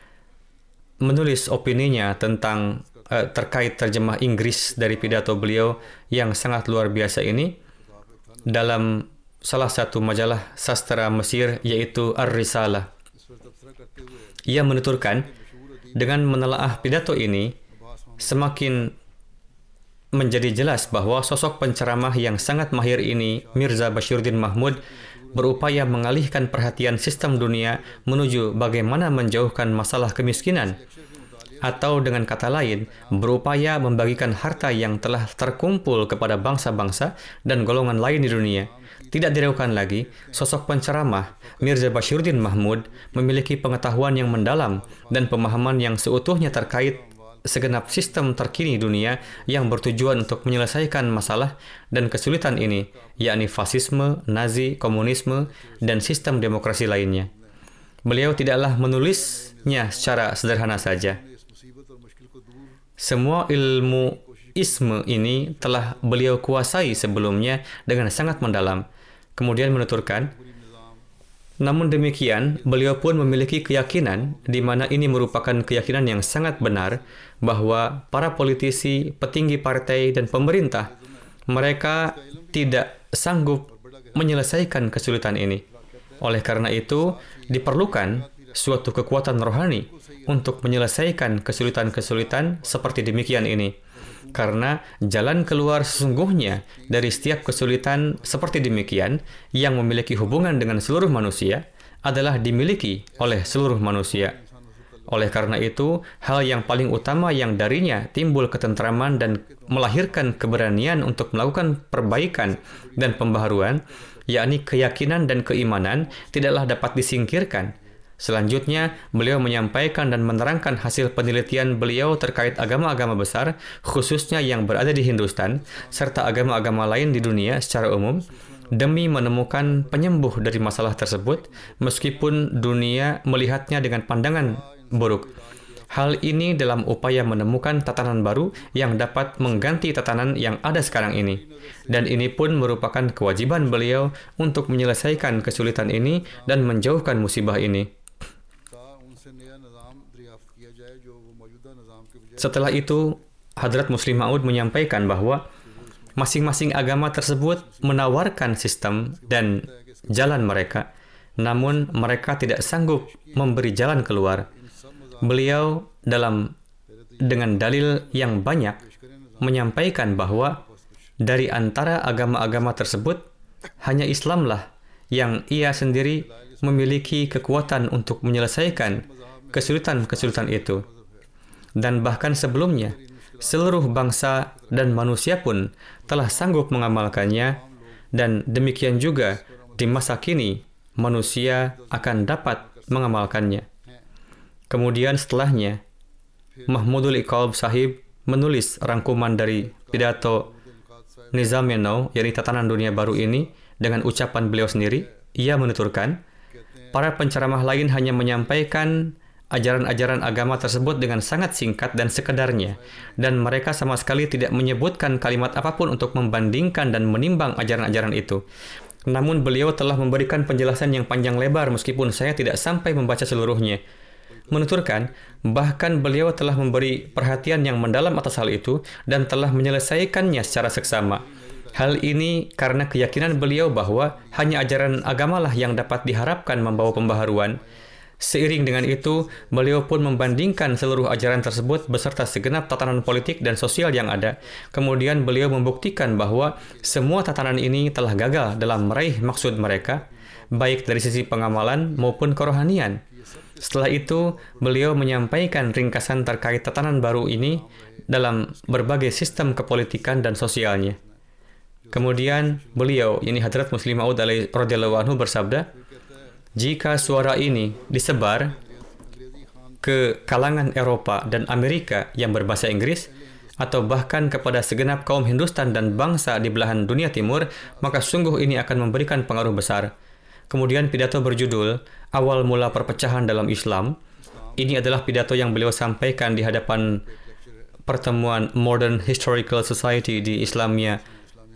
Speaker 3: menulis opininya tentang terkait terjemah Inggris dari pidato beliau yang sangat luar biasa ini dalam salah satu majalah sastra Mesir, yaitu Ar-Risalah. Ia menuturkan, dengan menelaah pidato ini, semakin menjadi jelas bahwa sosok penceramah yang sangat mahir ini, Mirza Bashiruddin Mahmud, berupaya mengalihkan perhatian sistem dunia menuju bagaimana menjauhkan masalah kemiskinan. Atau dengan kata lain, berupaya membagikan harta yang telah terkumpul kepada bangsa-bangsa dan golongan lain di dunia. Tidak diragukan lagi, sosok penceramah Mirza Bashiruddin Mahmud memiliki pengetahuan yang mendalam dan pemahaman yang seutuhnya terkait segenap sistem terkini dunia yang bertujuan untuk menyelesaikan masalah dan kesulitan ini, yakni fasisme, Nazi, komunisme, dan sistem demokrasi lainnya. Beliau tidaklah menulisnya secara sederhana saja. Semua ilmu isme ini telah beliau kuasai sebelumnya dengan sangat mendalam. Kemudian menuturkan, namun demikian, beliau pun memiliki keyakinan di mana ini merupakan keyakinan yang sangat benar bahwa para politisi, petinggi partai, dan pemerintah, mereka tidak sanggup menyelesaikan kesulitan ini. Oleh karena itu, diperlukan suatu kekuatan rohani untuk menyelesaikan kesulitan-kesulitan seperti demikian ini. Karena jalan keluar sesungguhnya dari setiap kesulitan seperti demikian yang memiliki hubungan dengan seluruh manusia adalah dimiliki oleh seluruh manusia. Oleh karena itu, hal yang paling utama yang darinya timbul ketentraman dan melahirkan keberanian untuk melakukan perbaikan dan pembaharuan yakni keyakinan dan keimanan, tidaklah dapat disingkirkan. Selanjutnya, beliau menyampaikan dan menerangkan hasil penelitian beliau terkait agama-agama besar, khususnya yang berada di Hindustan, serta agama-agama lain di dunia secara umum, demi menemukan penyembuh dari masalah tersebut, meskipun dunia melihatnya dengan pandangan buruk. Hal ini dalam upaya menemukan tatanan baru yang dapat mengganti tatanan yang ada sekarang ini. Dan ini pun merupakan kewajiban beliau untuk menyelesaikan kesulitan ini dan menjauhkan musibah ini. Setelah itu, Hadrat Muslim Maud menyampaikan bahwa masing-masing agama tersebut menawarkan sistem dan jalan mereka, namun mereka tidak sanggup memberi jalan keluar. Beliau dengan dalil yang banyak menyampaikan bahwa dari antara agama-agama tersebut hanya Islamlah yang ia sendiri memiliki kekuatan untuk menyelesaikan kesulitan-kesulitan itu. Dan bahkan sebelumnya, seluruh bangsa dan manusia pun telah sanggup mengamalkannya, dan demikian juga di masa kini manusia akan dapat mengamalkannya. Kemudian setelahnya, Mahmudul Iqalb Sahib menulis rangkuman dari pidato Nizam-e Nau, yakni tatanan dunia baru ini, dengan ucapan beliau sendiri. Ia menuturkan, para penceramah lain hanya menyampaikan ajaran-ajaran agama tersebut dengan sangat singkat dan sekedarnya, dan mereka sama sekali tidak menyebutkan kalimat apapun untuk membandingkan dan menimbang ajaran-ajaran itu. Namun beliau telah memberikan penjelasan yang panjang lebar meskipun saya tidak sampai membaca seluruhnya. Menuturkan, bahkan beliau telah memberi perhatian yang mendalam atas hal itu dan telah menyelesaikannya secara seksama. Hal ini karena keyakinan beliau bahwa hanya ajaran agamalah yang dapat diharapkan membawa pembaharuan. Seiring dengan itu, beliau pun membandingkan seluruh ajaran tersebut beserta segenap tatanan politik dan sosial yang ada. Kemudian beliau membuktikan bahwa semua tatanan ini telah gagal dalam meraih maksud mereka, baik dari sisi pengamalan maupun kerohanian. Setelah itu, beliau menyampaikan ringkasan terkait tatanan baru ini dalam berbagai sistem kepolitikan dan sosialnya. Kemudian beliau, ini Hadrat Muslim Maud radhiyallahu anhu bersabda, jika suara ini disebar ke kalangan Eropa dan Amerika yang berbahasa Inggris, atau bahkan kepada segenap kaum Hindustan dan bangsa di belahan dunia timur, maka sungguh ini akan memberikan pengaruh besar. Kemudian pidato berjudul Awal Mula Perpecahan dalam Islam. Ini adalah pidato yang beliau sampaikan di hadapan pertemuan Modern Historical Society di Islamia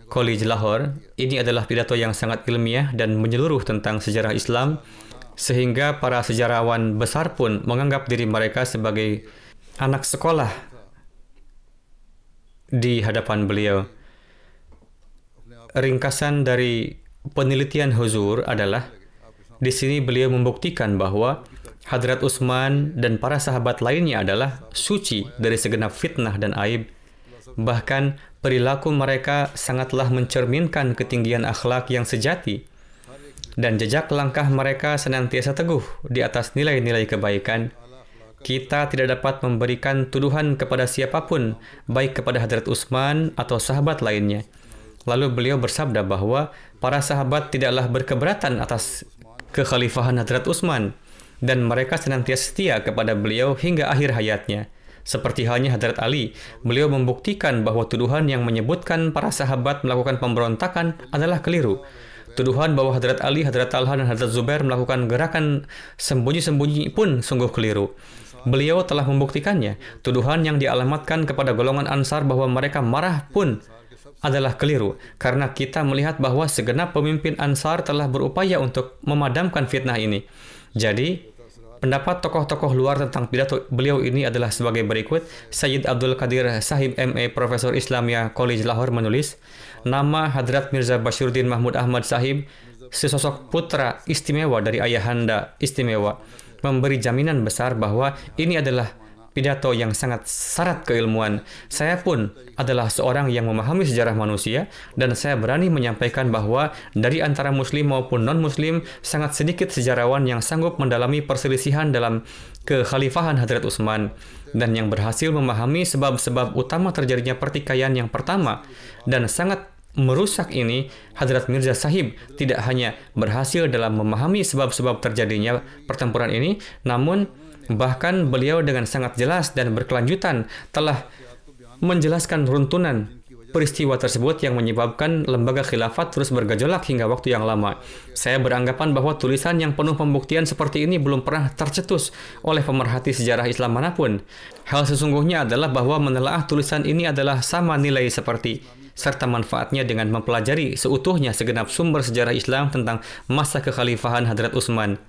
Speaker 3: College Lahore. Ini adalah pidato yang sangat ilmiah dan menyeluruh tentang sejarah Islam, sehingga para sejarawan besar pun menganggap diri mereka sebagai anak sekolah di hadapan beliau. Ringkasan dari penelitian Huzur adalah, di sini beliau membuktikan bahwa Hadrat Utsman dan para sahabat lainnya adalah suci dari segenap fitnah dan aib. Bahkan perilaku mereka sangatlah mencerminkan ketinggian akhlak yang sejati, dan jejak langkah mereka senantiasa teguh di atas nilai-nilai kebaikan. Kita tidak dapat memberikan tuduhan kepada siapapun, baik kepada Hadrat Utsman atau sahabat lainnya. Lalu beliau bersabda bahwa para sahabat tidaklah berkeberatan atas kekhalifahan Hadrat Utsman, dan mereka senantiasa setia kepada beliau hingga akhir hayatnya. Seperti halnya Hadrat Ali, beliau membuktikan bahwa tuduhan yang menyebutkan para sahabat melakukan pemberontakan adalah keliru. Tuduhan bahwa Hadrat Ali, Hadrat Talha, dan Hadrat Zubair melakukan gerakan sembunyi-sembunyi pun sungguh keliru. Beliau telah membuktikannya. Tuduhan yang dialamatkan kepada golongan Ansar bahwa mereka marah pun adalah keliru, karena kita melihat bahwa segenap pemimpin Ansar telah berupaya untuk memadamkan fitnah ini. Jadi, pendapat tokoh-tokoh luar tentang pidato beliau ini adalah sebagai berikut. Sayyid Abdul Qadir Sahib MA, Profesor Islamia College Lahore menulis, nama Hadrat Mirza Bashiruddin Mahmud Ahmad Sahib, sesosok putra istimewa dari ayahanda istimewa, memberi jaminan besar bahwa ini adalah pidato yang sangat syarat keilmuan. Saya pun adalah seorang yang memahami sejarah manusia, dan saya berani menyampaikan bahwa dari antara muslim maupun non-muslim, sangat sedikit sejarawan yang sanggup mendalami perselisihan dalam kekhalifahan Hadrat Utsman, dan yang berhasil memahami sebab-sebab utama terjadinya pertikaian yang pertama, dan sangat merusak ini, Hadrat Mirza Sahib tidak hanya berhasil dalam memahami sebab-sebab terjadinya pertempuran ini, namun bahkan beliau dengan sangat jelas dan berkelanjutan telah menjelaskan runtunan peristiwa tersebut yang menyebabkan lembaga khilafat terus bergejolak hingga waktu yang lama. Saya beranggapan bahwa tulisan yang penuh pembuktian seperti ini belum pernah tercetus oleh pemerhati sejarah Islam manapun. Hal sesungguhnya adalah bahwa menelaah tulisan ini adalah sama nilai seperti serta manfaatnya dengan mempelajari seutuhnya segenap sumber sejarah Islam tentang masa kekhalifahan Hadrat Utsman.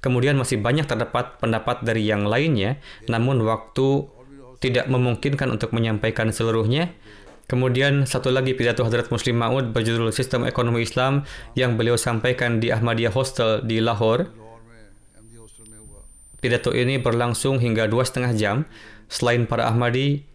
Speaker 3: Kemudian masih banyak terdapat pendapat dari yang lainnya, namun waktu tidak memungkinkan untuk menyampaikan seluruhnya. Kemudian satu lagi pidato Hadrat Muslim Maud berjudul Sistem Ekonomi Islam yang beliau sampaikan di Ahmadiyah Hostel di Lahore. Pidato ini berlangsung hingga 2,5 jam. Selain para Ahmadi,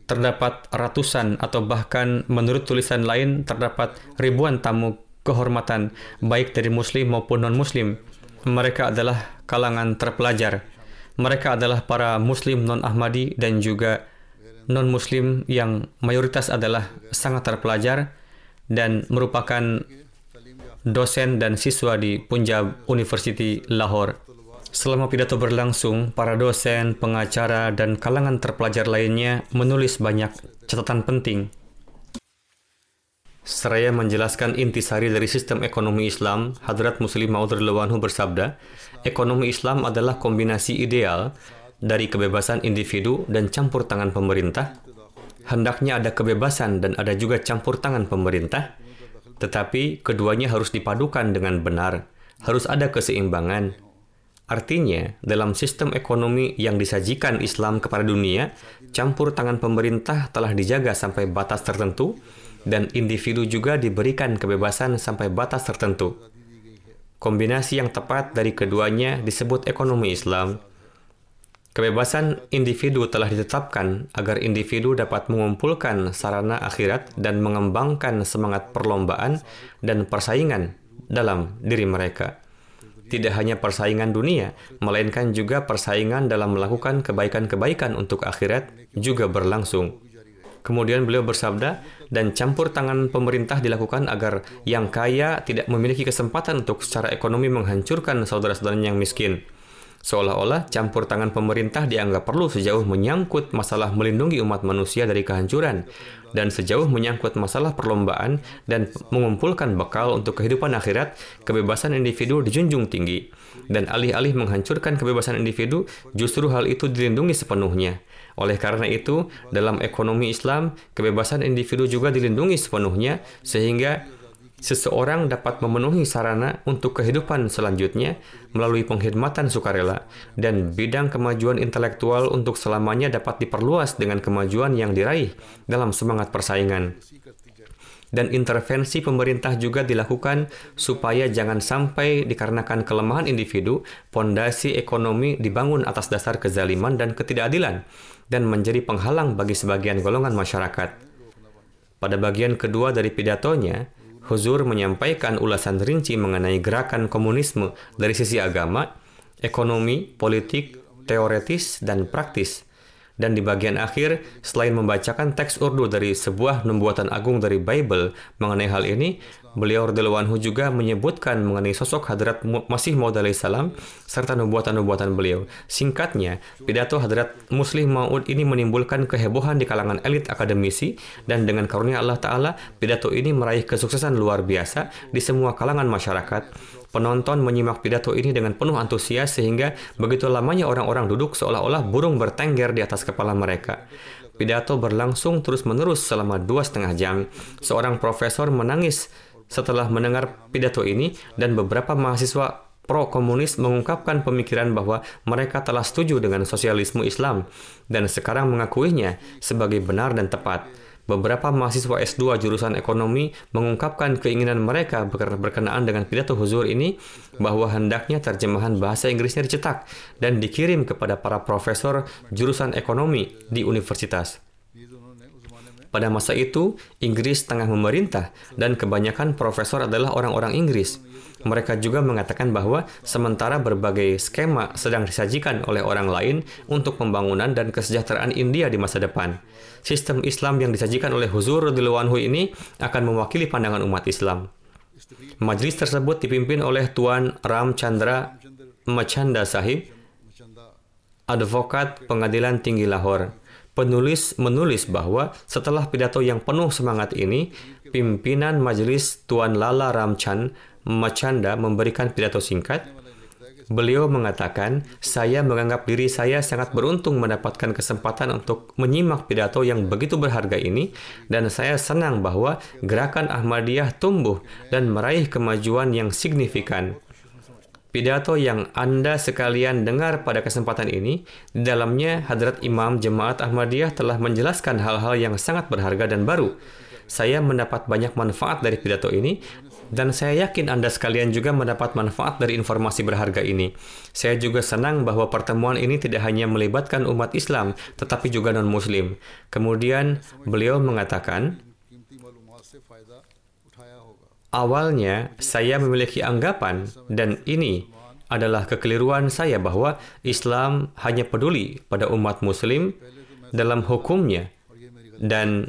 Speaker 3: terdapat ratusan atau bahkan menurut tulisan lain terdapat ribuan tamu kehormatan baik dari Muslim maupun non-Muslim. Mereka adalah kalangan terpelajar. Mereka adalah para Muslim non-Ahmadi dan juga non-Muslim yang mayoritas adalah sangat terpelajar dan merupakan dosen dan siswa di Punjab University Lahore. Selama pidato berlangsung, para dosen, pengacara, dan kalangan terpelajar lainnya menulis banyak catatan penting. Seraya menjelaskan intisari dari sistem ekonomi Islam, Hadrat Muslim Maud radhiyallahu anhu bersabda, ekonomi Islam adalah kombinasi ideal dari kebebasan individu dan campur tangan pemerintah. Hendaknya ada kebebasan dan ada juga campur tangan pemerintah, tetapi keduanya harus dipadukan dengan benar, harus ada keseimbangan. Artinya, dalam sistem ekonomi yang disajikan Islam kepada dunia, campur tangan pemerintah telah dijaga sampai batas tertentu, dan individu juga diberikan kebebasan sampai batas tertentu. Kombinasi yang tepat dari keduanya disebut ekonomi Islam. Kebebasan individu telah ditetapkan agar individu dapat mengumpulkan sarana akhirat dan mengembangkan semangat perlombaan dan persaingan dalam diri mereka. Tidak hanya persaingan dunia, melainkan juga persaingan dalam melakukan kebaikan-kebaikan untuk akhirat juga berlangsung. Kemudian beliau bersabda, dan campur tangan pemerintah dilakukan agar yang kaya tidak memiliki kesempatan untuk secara ekonomi menghancurkan saudara-saudaranya yang miskin. Seolah-olah campur tangan pemerintah dianggap perlu sejauh menyangkut masalah melindungi umat manusia dari kehancuran, dan sejauh menyangkut masalah perlombaan dan mengumpulkan bekal untuk kehidupan akhirat, kebebasan individu dijunjung tinggi. Dan alih-alih menghancurkan kebebasan individu, justru hal itu dilindungi sepenuhnya. Oleh karena itu, dalam ekonomi Islam, kebebasan individu juga dilindungi sepenuhnya, sehingga seseorang dapat memenuhi sarana untuk kehidupan selanjutnya melalui pengkhidmatan sukarela, dan bidang kemajuan intelektual untuk selamanya dapat diperluas dengan kemajuan yang diraih dalam semangat persaingan. Dan intervensi pemerintah juga dilakukan supaya jangan sampai dikarenakan kelemahan individu, pondasi ekonomi dibangun atas dasar kezaliman dan ketidakadilan, dan menjadi penghalang bagi sebagian golongan masyarakat. Pada bagian kedua dari pidatonya, Huzur menyampaikan ulasan rinci mengenai gerakan komunisme dari sisi agama, ekonomi, politik, teoretis, dan praktis. Dan di bagian akhir, selain membacakan teks Urdu dari sebuah nubuatan agung dari Bible mengenai hal ini, beliau radhiyallahu anhu juga menyebutkan mengenai sosok Hadrat Masih Maud alaihissalam serta nubuatan-nubuatan beliau. Singkatnya, pidato Hadrat Muslim Maud ini menimbulkan kehebohan di kalangan elit akademisi, dan dengan karunia Allah Ta'ala, pidato ini meraih kesuksesan luar biasa di semua kalangan masyarakat. Penonton menyimak pidato ini dengan penuh antusias sehingga begitu lamanya orang-orang duduk seolah-olah burung bertengger di atas kepala mereka. Pidato berlangsung terus-menerus selama 2,5 jam. Seorang profesor menangis setelah mendengar pidato ini, dan beberapa mahasiswa pro-komunis mengungkapkan pemikiran bahwa mereka telah setuju dengan sosialisme Islam dan sekarang mengakuinya sebagai benar dan tepat. Beberapa mahasiswa S2 jurusan ekonomi mengungkapkan keinginan mereka berkenaan dengan pidato Huzur ini bahwa hendaknya terjemahan bahasa Inggrisnya dicetak dan dikirim kepada para profesor jurusan ekonomi di universitas. Pada masa itu, Inggris tengah memerintah dan kebanyakan profesor adalah orang-orang Inggris. Mereka juga mengatakan bahwa sementara berbagai skema sedang disajikan oleh orang lain untuk pembangunan dan kesejahteraan India di masa depan, sistem Islam yang disajikan oleh Huzur radhiyallahu anhu ini akan mewakili pandangan umat Islam. Majelis tersebut dipimpin oleh Tuan Ram Chandra Machanda Sahib, advokat Pengadilan Tinggi Lahore. Penulis menulis bahwa setelah pidato yang penuh semangat ini, pimpinan majelis Tuan Lala Ramchand Machanda memberikan pidato singkat. Beliau mengatakan, saya menganggap diri saya sangat beruntung mendapatkan kesempatan untuk menyimak pidato yang begitu berharga ini, dan saya senang bahwa gerakan Ahmadiyah tumbuh dan meraih kemajuan yang signifikan. Pidato yang Anda sekalian dengar pada kesempatan ini, di dalamnya Hadrat Imam Jemaat Ahmadiyah telah menjelaskan hal-hal yang sangat berharga dan baru. Saya mendapat banyak manfaat dari pidato ini, dan saya yakin Anda sekalian juga mendapat manfaat dari informasi berharga ini. Saya juga senang bahwa pertemuan ini tidak hanya melibatkan umat Islam, tetapi juga non-Muslim. Kemudian beliau mengatakan, awalnya saya memiliki anggapan, dan ini adalah kekeliruan saya, bahwa Islam hanya peduli pada umat Muslim dalam hukumnya dan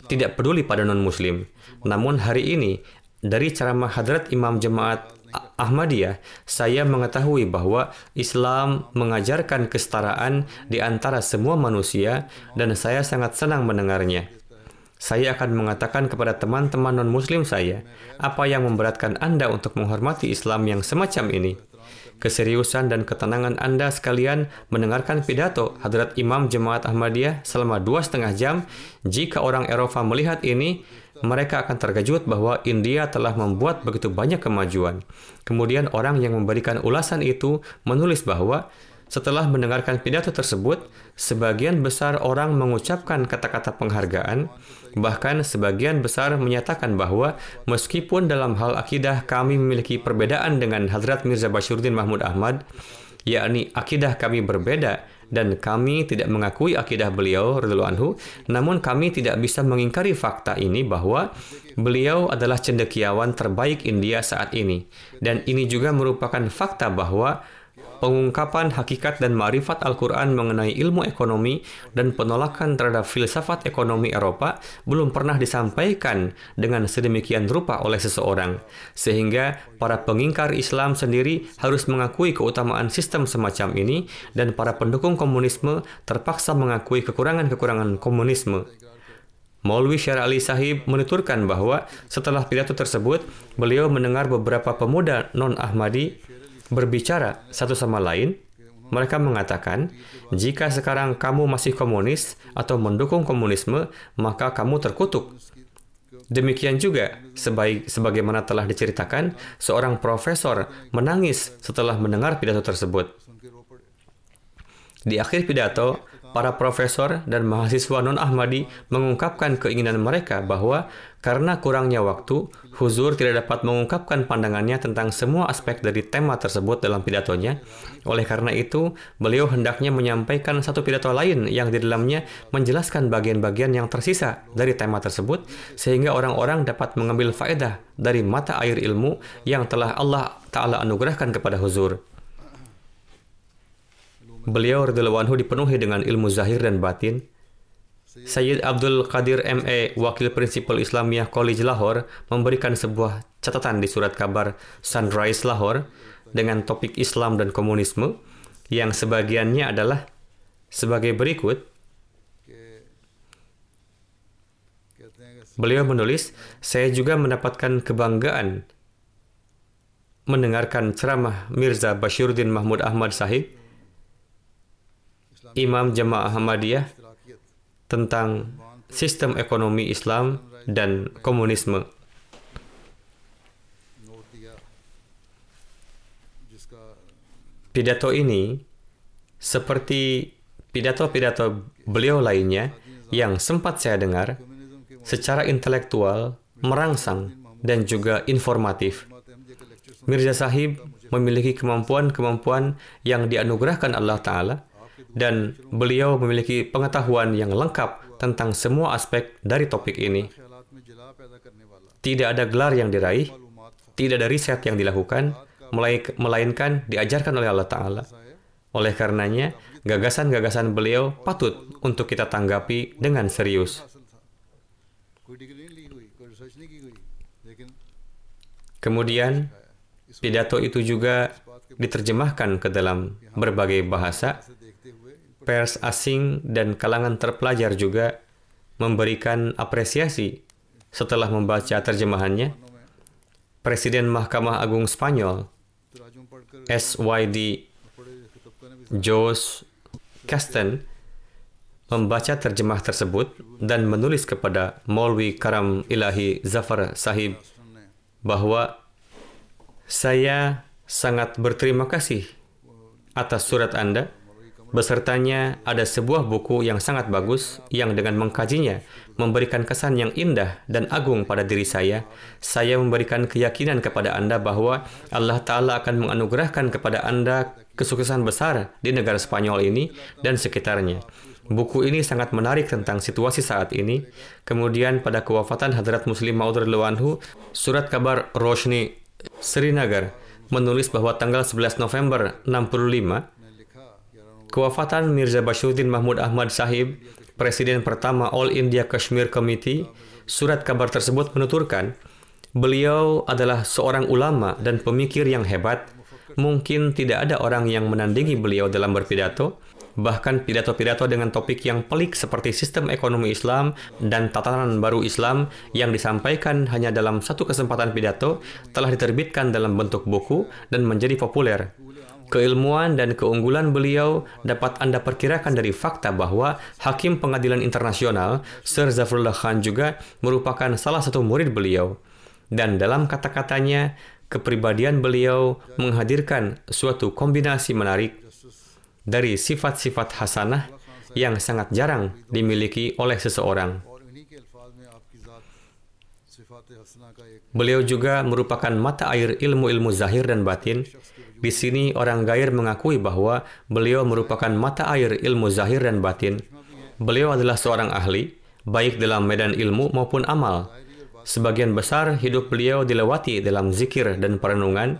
Speaker 3: tidak peduli pada non-Muslim. Namun hari ini, dari ceramah Hadrat Imam Jemaat Ahmadiyah, saya mengetahui bahwa Islam mengajarkan kesetaraan di antara semua manusia, dan saya sangat senang mendengarnya. Saya akan mengatakan kepada teman-teman non-Muslim saya, apa yang memberatkan Anda untuk menghormati Islam yang semacam ini? Keseriusan dan ketenangan Anda sekalian mendengarkan pidato Hadrat Imam Jemaat Ahmadiyah selama 2,5 jam. Jika orang Eropa melihat ini, mereka akan terkejut bahwa India telah membuat begitu banyak kemajuan. Kemudian orang yang memberikan ulasan itu menulis bahwa setelah mendengarkan pidato tersebut, sebagian besar orang mengucapkan kata-kata penghargaan, bahkan sebagian besar menyatakan bahwa meskipun dalam hal akidah kami memiliki perbedaan dengan Hadrat Mirza Bashiruddin Mahmud Ahmad, yakni akidah kami berbeda dan kami tidak mengakui akidah beliau radhiyallahu anhu, namun kami tidak bisa mengingkari fakta ini bahwa beliau adalah cendekiawan terbaik India saat ini. Dan ini juga merupakan fakta bahwa pengungkapan hakikat dan ma'rifat Al-Quran mengenai ilmu ekonomi dan penolakan terhadap filsafat ekonomi Eropa belum pernah disampaikan dengan sedemikian rupa oleh seseorang, sehingga para pengingkar Islam sendiri harus mengakui keutamaan sistem semacam ini, dan para pendukung komunisme terpaksa mengakui kekurangan-kekurangan komunisme. Maulwi Syar Ali Sahib menuturkan bahwa setelah pidato tersebut, beliau mendengar beberapa pemuda non-Ahmadi berbicara satu sama lain. Mereka mengatakan, jika sekarang kamu masih komunis atau mendukung komunisme, maka kamu terkutuk. Demikian juga, sebagaimana telah diceritakan, seorang profesor menangis setelah mendengar pidato tersebut. Di akhir pidato, para profesor dan mahasiswa non-Ahmadi mengungkapkan keinginan mereka bahwa karena kurangnya waktu, Huzur tidak dapat mengungkapkan pandangannya tentang semua aspek dari tema tersebut dalam pidatonya. Oleh karena itu, beliau hendaknya menyampaikan satu pidato lain yang di dalamnya menjelaskan bagian-bagian yang tersisa dari tema tersebut, sehingga orang-orang dapat mengambil faedah dari mata air ilmu yang telah Allah Ta'ala anugerahkan kepada Huzur. Beliau radhiyallahu anhu dipenuhi dengan ilmu zahir dan batin. Sayyid Abdul Qadir M.A., Wakil Prinsipal Islamiyah College Lahore, memberikan sebuah catatan di surat kabar Sunrise Lahore dengan topik Islam dan komunisme, yang sebagiannya adalah sebagai berikut. Beliau menulis, saya juga mendapatkan kebanggaan mendengarkan ceramah Mirza Bashiruddin Mahmud Ahmad Sahib, Imam Jemaah Ahmadiyah, tentang sistem ekonomi Islam dan komunisme. Pidato ini, seperti pidato-pidato beliau lainnya yang sempat saya dengar, secara intelektual, merangsang, dan juga informatif. Mirza Sahib memiliki kemampuan-kemampuan yang dianugerahkan Allah Ta'ala, dan beliau memiliki pengetahuan yang lengkap tentang semua aspek dari topik ini. Tidak ada gelar yang diraih, tidak ada riset yang dilakukan, melainkan diajarkan oleh Allah Ta'ala. Oleh karenanya, gagasan-gagasan beliau patut untuk kita tanggapi dengan serius.
Speaker 2: कोई डिग्री नहीं ली हुई, कोई रिसर्च नहीं की हुई, लेकिन
Speaker 3: Kemudian, pidato itu juga diterjemahkan ke dalam berbagai bahasa.
Speaker 2: से देखते हुए
Speaker 3: Pers asing dan kalangan terpelajar juga memberikan apresiasi setelah membaca terjemahannya. Presiden Mahkamah Agung Spanyol,
Speaker 2: तराजुम पढ़कर
Speaker 3: SYD
Speaker 2: पढ़े तबका ने भी
Speaker 3: Jos Casten, membaca terjemah tersebut dan menulis kepada Maulwi Karam Ilahi Zafar Sahib
Speaker 2: ने
Speaker 3: bahwa saya sangat berterima kasih atas surat Anda. Besertanya ada sebuah buku yang sangat bagus yang dengan mengkajinya memberikan kesan yang indah dan agung pada diri saya. Saya memberikan keyakinan kepada Anda bahwa Allah Ta'ala akan menganugerahkan kepada Anda kesuksesan besar di negara Spanyol ini dan sekitarnya. Buku ini sangat menarik tentang situasi saat ini. Kemudian pada kewafatan Hadrat Muslim Maud radhiyallahu anhu, surat kabar Roshni Srinagar menulis bahwa tanggal 11 November 65, kewafatan Mirza Bashiruddin Mahmud Ahmad Sahib, Presiden pertama All India Kashmir Committee. Surat kabar tersebut menuturkan, beliau adalah seorang ulama dan pemikir yang hebat. Mungkin tidak ada orang yang menandingi beliau dalam berpidato. Bahkan pidato-pidato dengan topik yang pelik seperti sistem ekonomi Islam dan tatanan baru Islam yang disampaikan hanya dalam satu kesempatan pidato telah diterbitkan dalam bentuk buku dan menjadi populer. Keilmuan dan keunggulan beliau dapat Anda perkirakan dari fakta bahwa Hakim Pengadilan Internasional Sir Zafrullah Khan juga merupakan salah satu murid beliau. Dan dalam kata-katanya, kepribadian beliau menghadirkan suatu kombinasi menarik dari sifat-sifat hasanah yang sangat jarang dimiliki oleh seseorang.
Speaker 2: और इन्हीं के अल्फाज में आपकी ज़ात सिफात हसना का एक
Speaker 3: Beliau juga merupakan mata air ilmu-ilmu zahir dan batin. Di sini orang gair mengakui bahwa beliau merupakan mata air ilmu zahir dan batin. Beliau adalah seorang ahli, baik dalam medan ilmu maupun amal. Sebagian besar hidup beliau dilewati dalam zikir dan perenungan.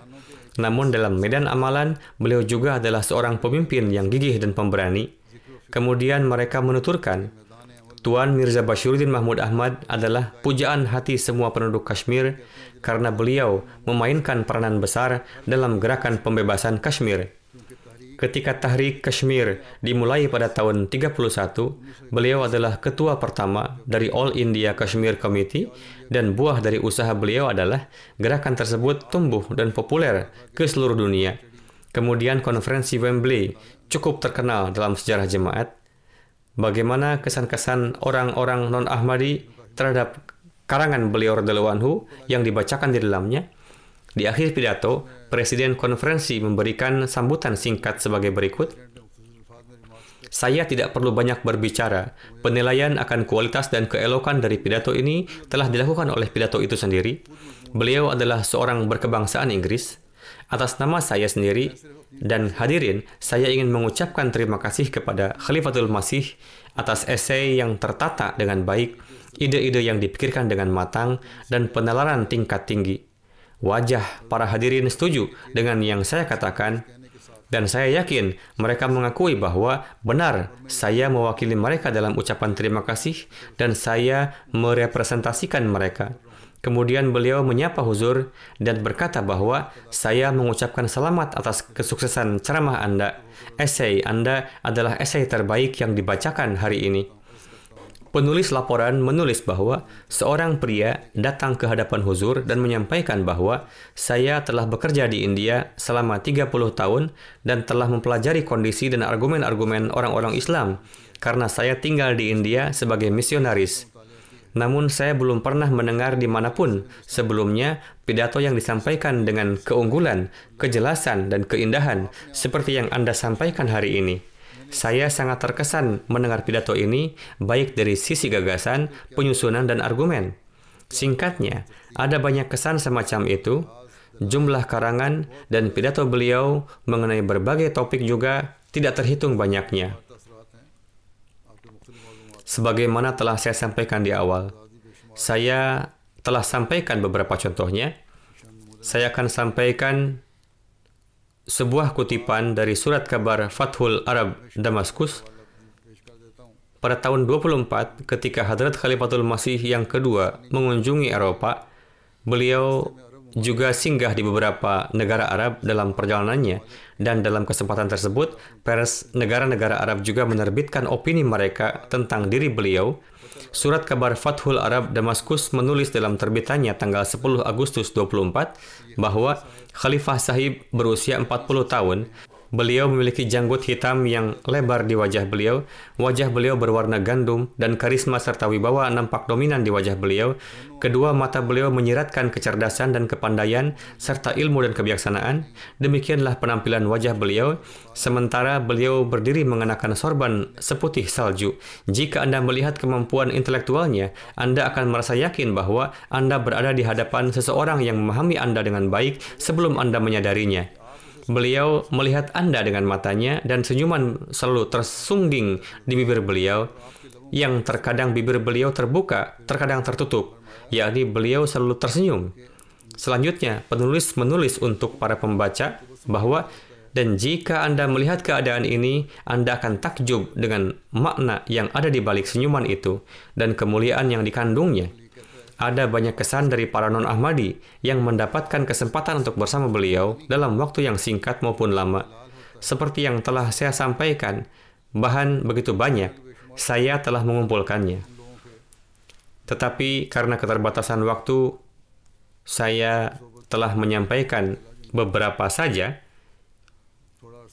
Speaker 3: Namun dalam medan amalan, beliau juga adalah seorang pemimpin yang gigih dan pemberani. Kemudian mereka menuturkan, Tuan Mirza Bashiruddin Mahmud Ahmad adalah pujaan hati semua penduduk Kashmir karena beliau memainkan peranan besar dalam gerakan pembebasan Kashmir. Ketika Tahrik Kashmir dimulai pada tahun 31, beliau adalah ketua pertama dari All India Kashmir Committee dan buah dari usaha beliau adalah gerakan tersebut tumbuh dan populer ke seluruh dunia. Kemudian konferensi Wembley cukup terkenal dalam sejarah jemaat. Bagaimana kesan-kesan orang-orang non-Ahmadi terhadap karangan beliau radhiyallahu anhu yang dibacakan di dalamnya. Di akhir pidato, Presiden konferensi memberikan sambutan singkat sebagai berikut. Saya tidak perlu banyak berbicara. Penilaian akan kualitas dan keelokan dari pidato ini telah dilakukan oleh pidato itu sendiri. Beliau adalah seorang berkebangsaan Inggris. Atas nama saya sendiri dan hadirin, saya ingin mengucapkan terima kasih kepada Khalifatul Masih atas esai yang tertata dengan baik, ide-ide yang dipikirkan dengan matang, dan penalaran tingkat tinggi. Wajah para hadirin setuju dengan yang saya katakan, dan saya yakin mereka mengakui bahwa benar saya mewakili mereka dalam ucapan terima kasih dan saya merepresentasikan mereka. Kemudian beliau menyapa huzur dan berkata bahwa saya mengucapkan selamat atas kesuksesan ceramah Anda. Esai Anda adalah esai terbaik yang dibacakan hari ini. Penulis laporan menulis bahwa seorang pria datang ke hadapan huzur dan menyampaikan bahwa saya telah bekerja di India selama 30 tahun dan telah mempelajari kondisi dan argumen-argumen orang-orang Islam karena saya tinggal di India sebagai misionaris. Namun saya belum pernah mendengar dimanapun sebelumnya pidato yang disampaikan dengan keunggulan, kejelasan, dan keindahan seperti yang Anda sampaikan hari ini. Saya sangat terkesan mendengar pidato ini, baik dari sisi gagasan, penyusunan, dan argumen. Singkatnya, ada banyak kesan semacam itu, jumlah karangan, dan pidato beliau mengenai berbagai topik juga tidak terhitung banyaknya. Sebagaimana telah saya sampaikan di awal, saya telah sampaikan beberapa contohnya. saya akan sampaikan sebuah kutipan dari surat kabar Fathul Arab Damaskus pada tahun 24 ketika Hadrat Khalifatul Masih yang kedua mengunjungi Eropa. Beliau juga singgah di beberapa negara Arab dalam perjalanannya, dan dalam kesempatan tersebut pers negara-negara Arab juga menerbitkan opini mereka tentang diri beliau. Surat kabar Fathul Arab Damaskus menulis dalam terbitannya tanggal 10 Agustus 24 bahwa Khalifah Sahib berusia 40 tahun. Beliau memiliki janggut hitam yang lebar di wajah beliau. Wajah beliau berwarna gandum dan karisma serta wibawa nampak dominan di wajah beliau. Kedua mata beliau menyiratkan kecerdasan dan kepandaian serta ilmu dan kebijaksanaan. Demikianlah penampilan wajah beliau. Sementara beliau berdiri mengenakan sorban seputih salju. Jika Anda melihat kemampuan intelektualnya, Anda akan merasa yakin bahwa Anda berada di hadapan seseorang yang memahami Anda dengan baik sebelum Anda menyadarinya. Beliau melihat Anda dengan matanya dan senyuman selalu tersungging di bibir beliau, yang terkadang bibir beliau terbuka, terkadang tertutup, yakni beliau selalu tersenyum. Selanjutnya, penulis menulis untuk para pembaca bahwa, dan jika Anda melihat keadaan ini, Anda akan takjub dengan makna yang ada di balik senyuman itu dan kemuliaan yang dikandungnya. Ada banyak kesan dari para non-Ahmadi yang mendapatkan kesempatan untuk bersama beliau dalam waktu yang singkat maupun lama. Seperti yang telah saya sampaikan, bahan begitu banyak, saya telah mengumpulkannya. Tetapi karena keterbatasan waktu, saya telah menyampaikan beberapa saja,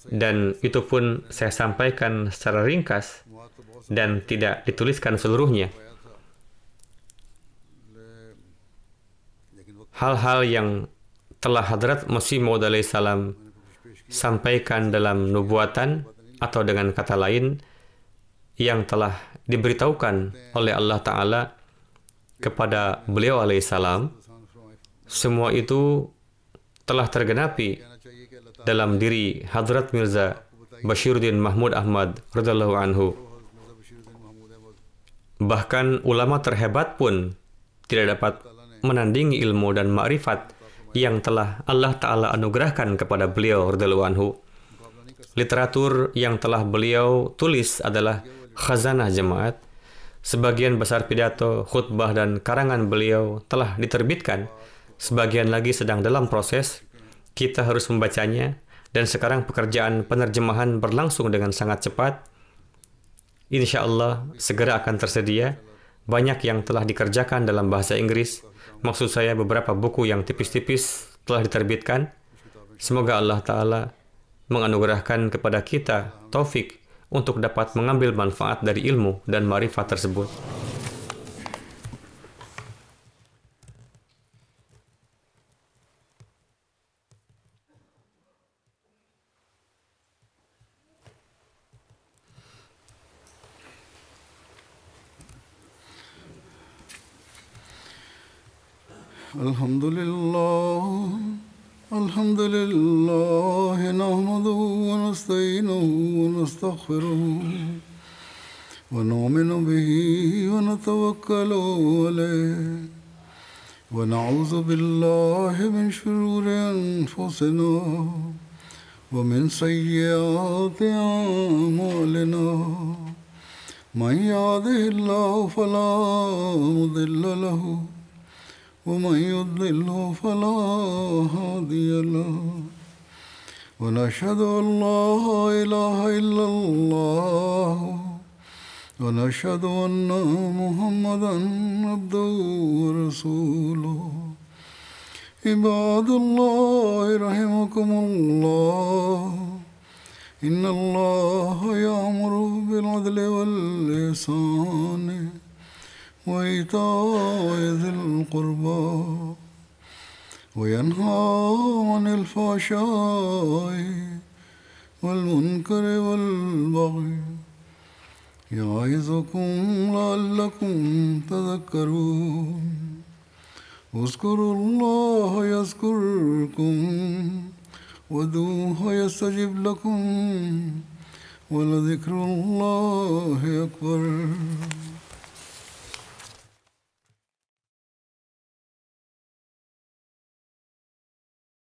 Speaker 3: dan itu pun saya sampaikan secara ringkas dan tidak dituliskan seluruhnya. Hal-hal yang telah Hadrat Masih Maud alaihissalam sampaikan dalam nubuatan, atau dengan kata lain, yang telah diberitahukan oleh Allah Ta'ala kepada beliau alaihissalam, semua itu telah tergenapi dalam diri Hadrat Mirza Bashiruddin Mahmud Ahmad radhiyallahu anhu. Bahkan ulama terhebat pun tidak dapat menandingi ilmu dan ma'rifat yang telah Allah Ta'ala anugerahkan kepada beliau radhiyallahu anhu. Literatur yang telah beliau tulis adalah khazanah jemaat. Sebagian besar pidato, khutbah, dan karangan beliau telah diterbitkan. Sebagian lagi sedang dalam proses. Kita harus membacanya, dan sekarang pekerjaan penerjemahan berlangsung dengan sangat cepat. Insya Allah segera akan tersedia. Banyak yang telah dikerjakan dalam bahasa Inggris. Maksud saya beberapa buku yang tipis-tipis telah diterbitkan. Semoga Allah Ta'ala menganugerahkan kepada kita taufik untuk dapat mengambil manfaat dari ilmu dan ma'rifat tersebut.
Speaker 2: الحمد لله نحمده ونستعينه ونستغفره ونؤمن به ونتوكل عليه ونعوذ بالله من شرور أنفسنا ومن سيئات أعمالنا من يهده الله فلا مضل له ومن يضلل فلا هادي له ونشهد أن لا إله إلا الله ونشهد أن محمدا عبده ورسوله عباد الله رحمكم الله إن الله يأمر بالعدل والإحسان وإيتاء ذي القربى وينهى عن الفحشاء والمنكر والبغي يعظكم لعلكم تذكرون اذكروا الله يذكركم وادعوه يستجب لكم ولذكر الله أكبر